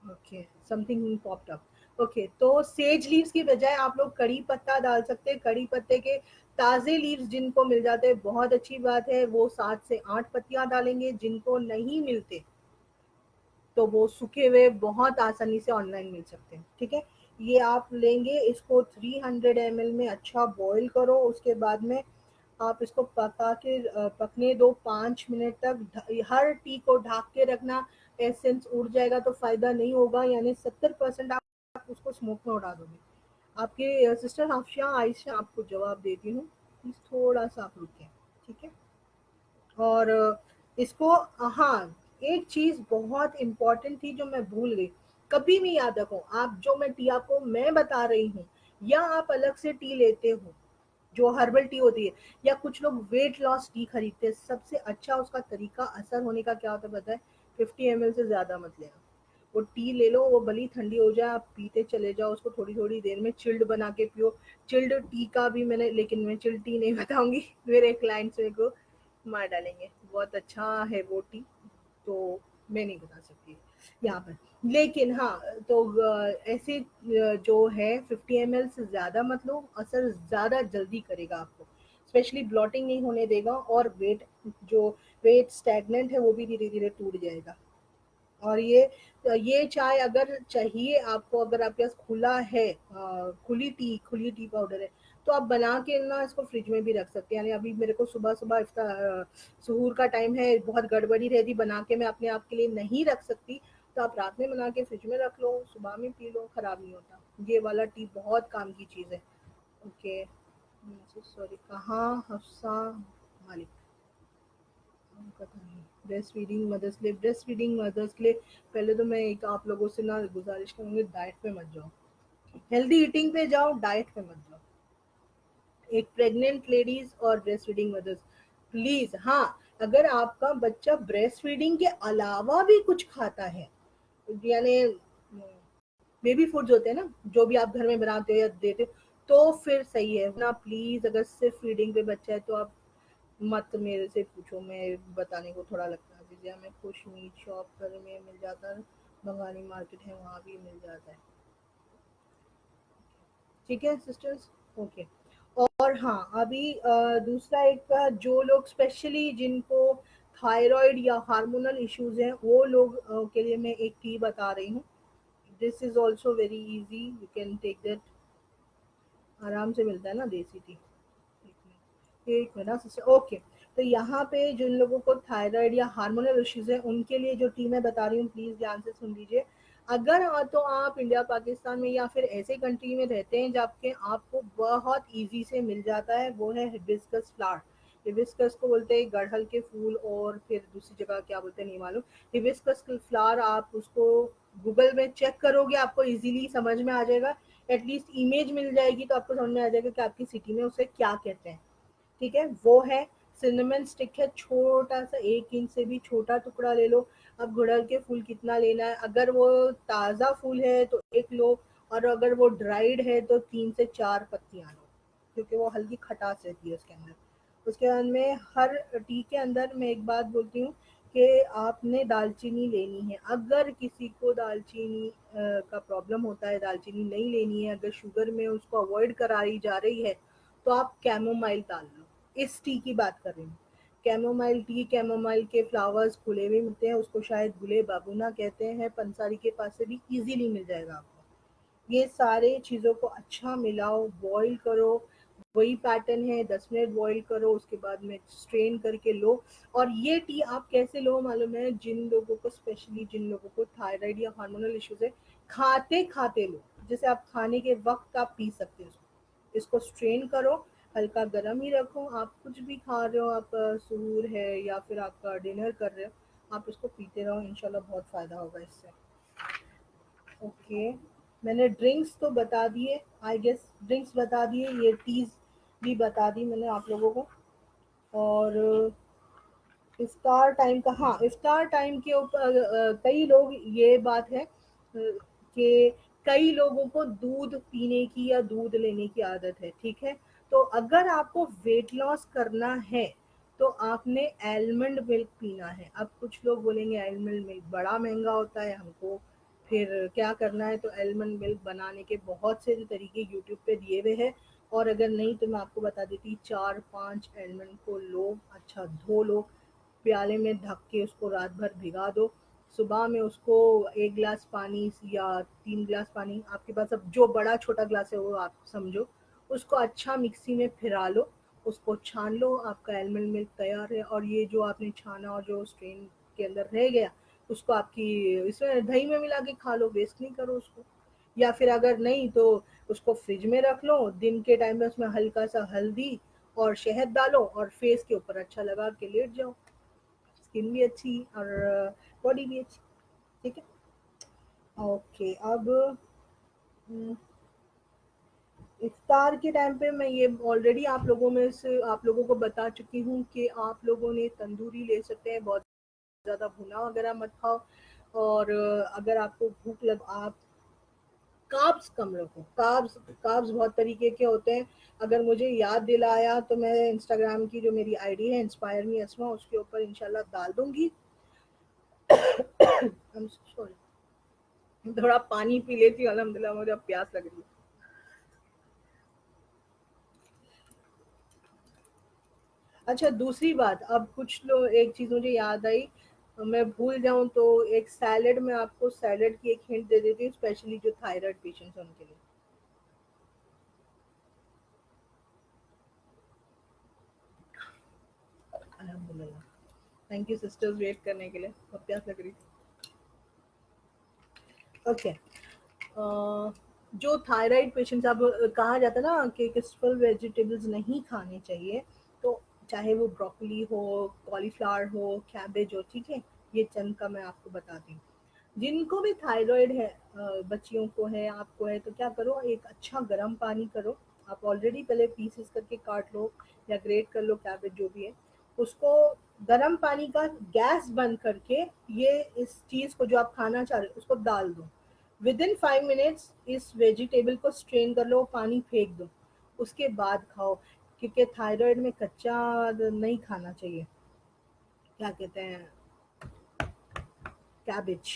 Okay, something popped up. Okay, तो सेज लीव्स की बजाय आप लोग कड़ी पत्ता डाल सकते हैं। कड़ी पत्ते के ताजे लीव्स जिनको मिल जाते हैं बहुत अच्छी बात है, वो 7 से 8 पत्तियां डालेंगे। जिनको नहीं मिलते तो वो सूखे हुए बहुत आसानी से ऑनलाइन मिल सकते हैं। ठीक है, ये आप लेंगे, इसको 300 ml में अच्छा बॉईल करो, उसके बाद में आप इसको पका के पकने दो 5 मिनट तक। हर टी को ढक के रखना, एसेंस उड़ जाएगा तो फायदा नहीं होगा, यानी 70% आप उसको स्मोक में उड़ा दोगे। आपके सिस्टर हाफिया आयशा आपको जवाब देती हूँ, प्लीज थोड़ा सा आप रुकें। ठीक है, और इसको, हाँ, एक चीज बहुत इंपॉर्टेंट थी जो मैं भूल गई, कभी भी याद रखो, आप जो मैं टी आपको मैं बता रही हूँ, या आप अलग से टी लेते हो जो हर्बल टी होती है, या कुछ लोग वेट लॉस टी खरीदते हैं, सबसे अच्छा उसका तरीका असर होने का क्या होता है पता है? 50 ml से ज्यादा मत लेना। वो टी ले लो, वो भली ठंडी हो जाए, आप पीते चले जाओ उसको, थोड़ी थोड़ी देर में चिल्ड बना के पियो। चिल्ड टी का भी मैंने, लेकिन मैं चिल्ड टी नहीं बताऊंगी, मेरे क्लाइंट्स मेरे को मार डालेंगे। बहुत अच्छा है वो टी, तो मैं नहीं बता सकती यहाँ पर। लेकिन हाँ, तो ऐसे जो है 50 ml से ज़्यादा मत लो, असर ज़्यादा जल्दी करेगा आपको, स्पेशली ब्लॉटिंग नहीं होने देगा, और वेट जो वेट स्टैगनेंट है वो भी धीरे धीरे टूट जाएगा। और ये चाय अगर चाहिए आपको, अगर आपके पास खुला है, खुली टी पाउडर है, तो आप बना के ना इसको फ्रिज में भी रख सकते हैं। यानी अभी मेरे को सुबह सुबह सहूर का टाइम है, बहुत गड़बड़ी रहती, बना के मैं अपने आप के लिए नहीं रख सकती, तो आप रात में बना के फ्रिज में रख लो, सुबह में पी लो, खराब नहीं होता। ये वाला टी बहुत काम की चीज़ है। ओके, सॉरी, कहाँ हफ्सा मालिक, पता नहीं। ब्रेस्ट फीडिंग मदर्स के लिए पहले तो मैं एक आप लोगों से ना गुजारिश करूंगी, डाइट पे मत जाओ, हेल्दी ईटिंग पे जाओ, डाइट पे मत जाओ। एक प्रेग्नेंट लेडीज और ब्रेस्ट फीडिंग मदर्स, प्लीज, हाँ, अगर आपका बच्चा ब्रेस्ट फीडिंग के अलावा भी कुछ खाता है, यानी बेबी फूड्स होते हैं ना, जो भी आप घर में बनाते हो या देते हो, तो फिर सही है ना। प्लीज, अगर सिर्फ फीडिंग पे बच्चा है तो आप मत मेरे से पूछो, मैं बताने को थोड़ा लगता है। जैसे हमें खुश मीट शॉप पर में मिल जाता है, बंगाली मार्केट है वहाँ भी मिल जाता है। ठीक है सिस्टर्स, ओके। और हाँ, अभी दूसरा एक जो लोग स्पेशली जिनको थायराइड या हार्मोनल इश्यूज हैं, वो लोग के लिए मैं एक टी बता रही हूँ। This is also very easy, you can take that, आराम से मिलता है ना देसी टी। एक मिनट ना सिस्टर, ओके। तो यहाँ पे जिन लोगों को थायराइड या हार्मोनल इश्यूज है, उनके लिए जो टी मैं बता रही हूँ, प्लीज ध्यान से सुन लीजिए। अगर तो आप इंडिया पाकिस्तान में या फिर ऐसे कंट्री में रहते हैं जबकि आपको बहुत इजी से मिल जाता है, वो है हिबिस्कस फ्लावर। हिबिस्कस को बोलते हैं गड़हल के फूल, और फिर दूसरी जगह क्या बोलते हैं नहीं मालूम। हिबिस्कस फ्लावर, आप उसको गूगल में चेक करोगे, आपको इजीली समझ में आ जाएगा, एटलीस्ट इमेज मिल जाएगी तो आपको समझ में आ जाएगा कि आपकी सिटी में उसे क्या कहते हैं। ठीक है, वो है सिनेमन स्टिक है, छोटा सा 1 इंच से भी छोटा टुकड़ा ले लो। अब गुड़हल के फूल कितना लेना है, अगर वो ताज़ा फूल है तो एक लो, और अगर वो ड्राइड है तो 3 से 4 पत्तियां लो, क्योंकि वो हल्की खटास रहती है उसके अंदर। उसके बाद में हर टी के अंदर मैं एक बात बोलती हूँ कि आपने दालचीनी लेनी है। अगर किसी को दालचीनी का प्रॉब्लम होता है, दालचीनी नहीं लेनी है, अगर शुगर में उसको अवॉइड कराई जा रही है, तो आप कैमोमाइल डाल लो। इस टी की बात कर रही हूँ, कैमोमाइल टी। कैमोमाइल के फ्लावर्स खुले हुए मिलते हैं, उसको शायद गुले बाबूना कहते हैं, पंसारी के पास से भी इजीली मिल जाएगा आपको। ये सारे चीज़ों को अच्छा मिलाओ, बॉईल करो, वही पैटर्न है, 10 मिनट बॉईल करो, उसके बाद में स्ट्रेन करके लो। और ये टी आप कैसे लो मालूम है, जिन लोगों को, स्पेशली जिन लोगों को थायराइड या हार्मोनल इश्यूज है, खाते खाते लो। जैसे आप खाने के वक्त आप पी सकते हो इसको स्ट्रेन करो, हल्का गर्म ही रखो। आप कुछ भी खा रहे हो, आप सहूर है या फिर आपका डिनर कर रहे हो, आप इसको पीते रहो, इंशाल्लाह बहुत फ़ायदा होगा इससे। ओके, मैंने ड्रिंक्स तो बता दिए, आई गेस ड्रिंक्स बता दिए, ये टीज भी बता दी मैंने आप लोगों को। और इफ्तार टाइम का, हाँ, इफ्तार टाइम के ऊपर कई लोग, ये बात है कि कई लोगों को दूध पीने की या दूध लेने की आदत है, ठीक है। तो अगर आपको वेट लॉस करना है तो आपने एलमंड मिल्क पीना है। अब कुछ लोग बोलेंगे एलमंड मिल्क बड़ा महंगा होता है, हमको फिर क्या करना है। तो एलमंड मिल्क बनाने के बहुत से तरीके यूट्यूब पे दिए हुए हैं, और अगर नहीं तो मैं आपको बता देती, 4-5 एलमंड को लो, अच्छा धो लो, प्याले में ढक के उसको रात भर भिगा दो। सुबह में उसको 1 गिलास पानी या 3 गिलास पानी, आपके पास अब जो बड़ा छोटा ग्लास है वो आप समझो, उसको अच्छा मिक्सी में फिरा लो, उसको छान लो, आपका एलमंड मिल्क तैयार है। और ये जो आपने छाना और जो स्ट्रेन के अंदर रह गया, उसको आपकी इसमें दही में मिला के खा लो, वेस्ट नहीं करो उसको। या फिर अगर नहीं तो उसको फ्रिज में रख लो, दिन के टाइम में उसमें हल्का सा हल्दी और शहद डालो, और फेस के ऊपर अच्छा लगा के लेट जाओ, स्किन भी अच्छी और बॉडी भी अच्छी। ठीक है, ओके। अब इफ्तार के टाइम पे मैं ये ऑलरेडी आप लोगों को बता चुकी हूँ कि आप लोगों ने तंदूरी ले सकते हैं, बहुत ज़्यादा भुना वगैरह मत खाओ। और अगर आपको भूख लग, आप कार्ब्स कम रखो। कार्ब्स बहुत तरीके के होते हैं, अगर मुझे याद दिलाया तो मैं इंस्टाग्राम की जो मेरी आईडी है इंस्पायर मी अस्मा, उसके ऊपर इंशाल्लाह डाल दूंगी। सॉरी, थोड़ा पानी पी लेती हूँ, अल्हम्दुलिल्लाह मुझे अब प्यास लग रही है। अच्छा, दूसरी बात, अब कुछ लोग, एक चीज़ मुझे याद आई, मैं भूल जाऊँ तो एक सैलेड में आपको सैलेड की एक हिंट दे देती हूँ, स्पेशली जो थायराइड पेशेंट्स हैं उनके लिए। अल्हम्दुलिल्लाह। थैंक यू सिस्टर्स वेट करने के लिए, बहुत प्यास लग रही थी। ओके। जो थायराइड पेशेंट्स, अब कहा जाता है ना कि क्रिस्पल वेजिटेबल्स नहीं खाने चाहिए, तो चाहे वो ब्रोकली हो, कॉलीफ्लावर हो, कैबेज हो, ठीक है, ये चंद का मैं आपको बताती हूँ। जिनको भी थायराइड है, बच्चियों को है, आपको है, तो क्या करो, एक अच्छा गर्म पानी करो। आप ऑलरेडी पहले पीसेस करके काट लो या ग्रेट कर लो कैबेज जो भी है, उसको गर्म पानी का गैस बंद करके ये इस चीज को जो आप खाना चाह रहे हो उसको डाल दो। विद इन 5 मिनट्स इस वेजिटेबल को स्ट्रेन कर लो, पानी फेंक दो, उसके बाद खाओ। क्योंकि थायराइड में कच्चा नहीं खाना चाहिए, क्या कहते हैं, कैबेज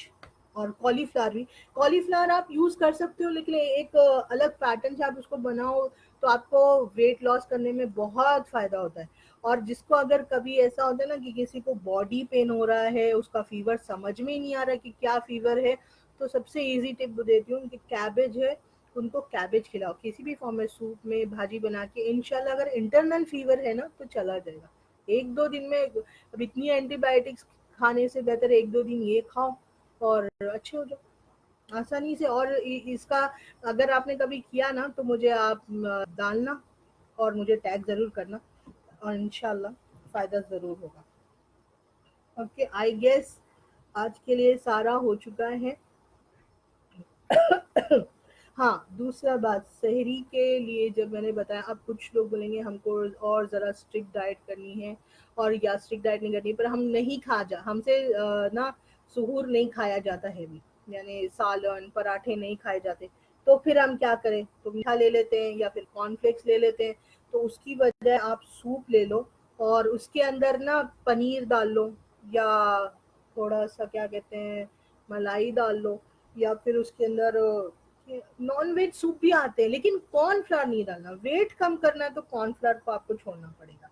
और कॉलीफ्लावर भी। कॉलीफ्लावर आप यूज कर सकते हो, लेकिन एक अलग पैटर्न से आप उसको बनाओ तो आपको वेट लॉस करने में बहुत फायदा होता है। और जिसको अगर कभी ऐसा होता है ना कि किसी को बॉडी पेन हो रहा है, उसका फीवर समझ में ही नहीं आ रहा कि क्या फीवर है, तो सबसे इजी टिप देती हूँ कि कैबेज है, उनको कैबेज खिलाओ किसी भी फॉर्म में, सूप में भाजी बना के। इंशाल्लाह अगर इंटरनल फीवर है ना तो चला जाएगा 1-2 दिन में। अब इतनी एंटीबायोटिक्स खाने से बेहतर 1-2 दिन ये खाओ और अच्छे हो जाओ आसानी से। और इसका अगर आपने कभी किया ना तो मुझे आप डालना और मुझे टैग जरूर करना, और इंशाल्लाह फायदा जरूर होगा। ओके, आई गेस आज के लिए सारा हो चुका है। हाँ, दूसरा बात, शहरी के लिए जब मैंने बताया, अब कुछ लोग बोलेंगे हमको और ज़रा स्ट्रिक्ट डाइट करनी है, और या स्ट्रिक्ट डाइट नहीं करनी, पर हम नहीं खा जा हमसे ना सुहूर नहीं खाया जाता हैवी, यानी सालन पराठे नहीं खाए जाते। तो फिर हम क्या करें, तो मीठा ले लेते हैं या फिर कॉर्नफ्लेक्स ले लेते हैं। तो उसकी बजाय आप सूप ले लो और उसके अंदर ना पनीर डाल लो, या थोड़ा सा क्या कहते हैं मलाई डाल लो, या फिर उसके अंदर नॉन वेज सूप भी आते हैं, लेकिन कॉर्नफ्लावर नहीं डालना। वेट कम करना है तो कॉर्नफ्लावर को आपको छोड़ना पड़ेगा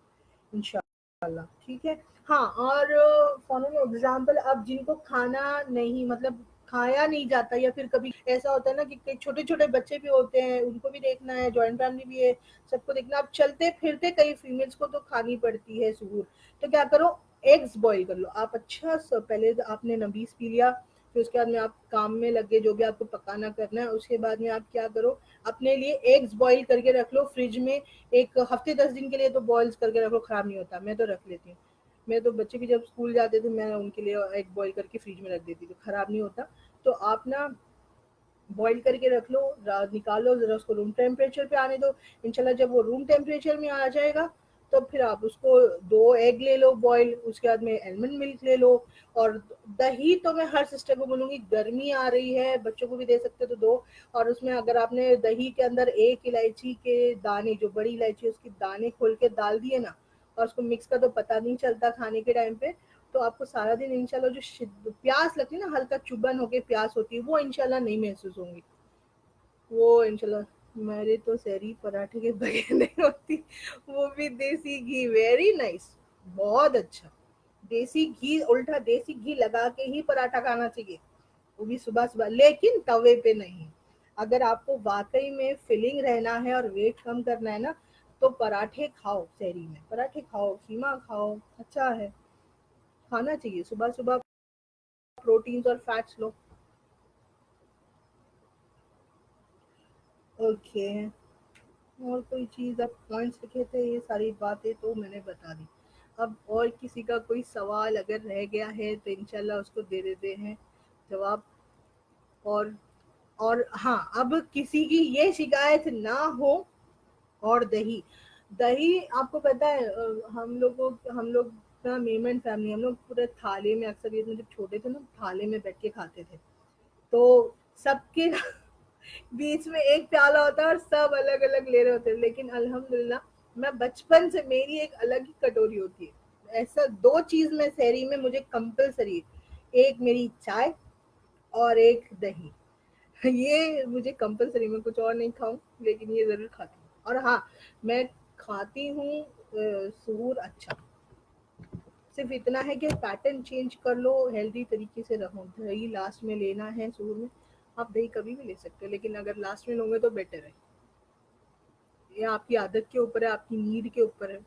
इंशाल्लाह, ठीक है। हाँ, और फॉर एन एग्जाम्पल, अब जिनको खाना नहीं, मतलब खाया नहीं जाता, या फिर कभी ऐसा होता है ना कि छोटे छोटे बच्चे भी होते हैं, उनको भी देखना है, जॉइंट फैमिली भी है, सबको देखना। अब चलते फिरते कई फीमेल्स को तो खानी पड़ती है सहूर, तो क्या करो, एग्स बॉईल कर लो आप। अच्छा पहले तो आपने नबीस पी लिया, फिर उसके बाद में आप काम में लगे जो भी आपको पकाना करना है, उसके बाद में आप क्या करो, अपने लिए एग्स बॉईल करके रख लो फ्रिज में। एक हफ्ते 10 दिन के लिए तो बॉइल्स करके रख लो, खराब नहीं होता। मैं तो रख लेती हूँ, मैं तो बच्चे भी जब स्कूल जाते थे मैं उनके लिए एग बॉईल करके फ्रिज में रख देती थी, खराब नहीं होता। तो आप ना बॉईल करके रख लो, निकालो, जरा उसको रूम टेम्परेचर पे आने दो। इंशाल्लाह जब वो रूम टेम्परेचर में आ जाएगा, तो फिर आप उसको 2 एग ले लो बॉईल, उसके बाद में एलमंड मिल्क ले लो। और दही तो मैं हर सिस्टर को बोलूंगी, गर्मी आ रही है, बच्चों को भी दे सकते हो तो दो। और उसमें अगर आपने दही के अंदर एक इलायची के दाने, जो बड़ी इलायची है उसके दाने खोल के डाल दिए ना, और उसको मिक्स कर दो, पता नहीं चलता खाने के टाइम पे। तो आपको सारा दिन इंशाल्लाह जो प्यास लगती है ना, हल्का चुभन होके प्यास होती है, वो इंशाल्लाह नहीं महसूस होंगी। वो इंशाल्लाह मेरे तो सहरी पराठे के बगैर नहीं होती। वो भी देसी घी, वेरी नाइस, बहुत अच्छा। देसी घी, उल्टा देसी घी लगा के ही पराठा खाना चाहिए, वो भी सुबह सुबह, लेकिन तवे पे नहीं। अगर आपको वाकई में फिलिंग रहना है और वेट कम करना है ना, तो पराठे खाओ, सहरी में पराठे खाओ, कीमा खाओ, अच्छा है, खाना चाहिए सुबह सुबह, प्रोटीन्स और फैट्स लो। ओके, और कोई चीज़ आप पॉइंट्स लिखे थे, ये सारी बातें तो मैंने बता दी। अब और किसी का कोई सवाल अगर रह गया है तो इंशाल्लाह उसको दे देते हैं जवाब। और हाँ, अब किसी की ये शिकायत ना हो। और दही, दही आपको पता है, हम लोग ना मेमन फैमिली, हम लोग पूरे थाली में, अक्सर ये जब छोटे थे ना थाली में बैठ के खाते थे। तो सबके बीच में एक प्याला होता है और सब अलग अलग ले रहे होते हैं, लेकिन अल्हम्दुलिल्लाह मैं बचपन से, मेरी एक अलग ही कटोरी होती है। ऐसा दो चीज में शहरी में मुझे कंपलसरी है, एक मेरी चाय और एक दही। ये मुझे कंपलसरी, में कुछ और नहीं खाऊं, लेकिन ये जरूर खाती हूँ। और हाँ, मैं खाती हूँ सहूर अच्छा, सिर्फ इतना है कि पैटर्न चेंज कर लो, हेल्दी तरीके से रहो। दही लास्ट में लेना है शुरू में, आप दही कभी भी ले सकते हो, लेकिन अगर लास्ट में लोगे तो बेटर है। ये आपकी आदत के ऊपर है, आपकी नीड के ऊपर है।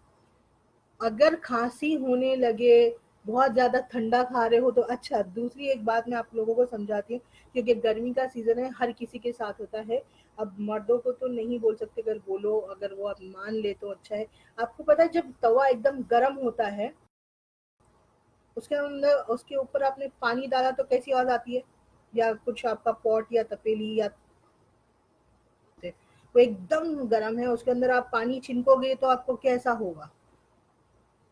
अगर खांसी होने लगे, बहुत ज्यादा ठंडा खा रहे हो तो अच्छा। दूसरी एक बात मैं आप लोगों को समझाती हूँ, क्योंकि गर्मी का सीजन है, हर किसी के साथ होता है। अब मर्दों को तो नहीं बोल सकते, अगर बोलो, अगर वो आप मान ले तो अच्छा है। आपको पता है जब तवा एकदम गर्म होता है, उसके अंदर उसके ऊपर आपने पानी डाला तो कैसी आवाज आती है, या कुछ आपका पॉट या तपेली या वो एकदम गर्म है, उसके अंदर आप पानी छिनकोगे तो आपको कैसा होगा,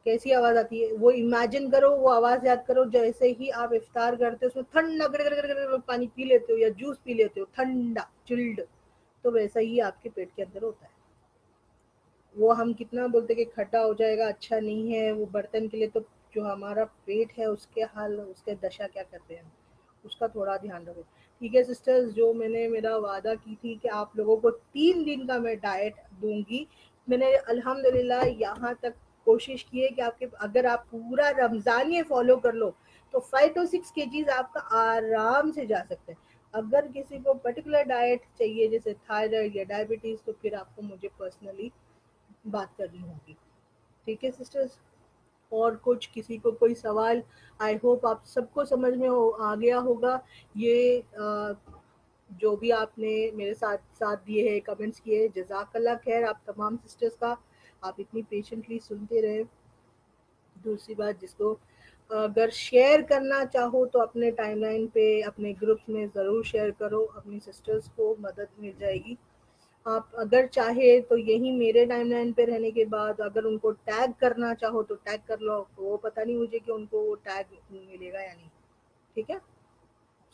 कैसी आवाज आती है। वो इमेजिन करो, वो आवाज याद करो, जैसे ही आप इफ्तार करते हो उसमें ठंडा पानी पी लेते हो या जूस पी लेते हो ठंडा चिल्ड, तो वैसा ही आपके पेट के अंदर होता है। वो हम कितना बोलते कि खट्टा हो जाएगा, अच्छा नहीं है वो बर्तन के लिए, तो जो हमारा पेट है उसके हाल, उसके दशा क्या करते हैं, उसका थोड़ा ध्यान रखो। ठीक है सिस्टर्स, जो मैंने मेरा वादा की थी कि आप लोगों को 3 दिन का मैं डाइट दूंगी, मैंने अल्हम्दुलिल्लाह यहाँ तक कोशिश की है कि आपके, अगर आप पूरा रमजान ये फॉलो कर लो तो 5 to 6 kgs आपका आराम से जा सकते हैं। अगर किसी को पर्टिकुलर डाइट चाहिए जैसे थायराइड या डायबिटीज, तो फिर आपको मुझे पर्सनली बात करनी होगी। ठीक है सिस्टर्स, और कुछ किसी को कोई सवाल? आई होप आप सबको समझ में आ गया होगा। ये जो भी आपने मेरे साथ साथ दिए हैं, कमेंट्स किए, जजाकल्ला खैर आप तमाम सिस्टर्स का, आप इतनी पेशेंटली सुनते रहे। दूसरी बात, जिसको अगर शेयर करना चाहो तो अपने टाइमलाइन पे अपने ग्रुप्स में ज़रूर शेयर करो, अपनी सिस्टर्स को मदद मिल जाएगी। आप अगर चाहे तो यही मेरे टाइमलाइन पे रहने के बाद अगर उनको टैग करना चाहो तो टैग कर लो, तो वो पता नहीं मुझे कि उनको वो टैग मिलेगा या नहीं। ठीक है,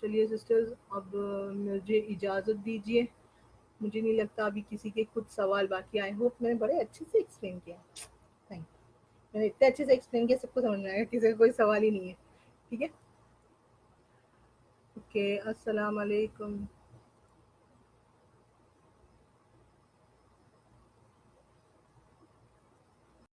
चलिए सिस्टर्स, अब मुझे इजाज़त दीजिए। मुझे नहीं लगता अभी किसी के कुछ सवाल बाकी। आई होप मैंने बड़े अच्छे से एक्सप्लेन किया। Thank you. मैंने इतने अच्छे से एक्सप्लेन किया, सबको समझ में आएगा, किसी का कोई सवाल ही नहीं है। ठीक है, ओके, अस्सलाम वालेकुम।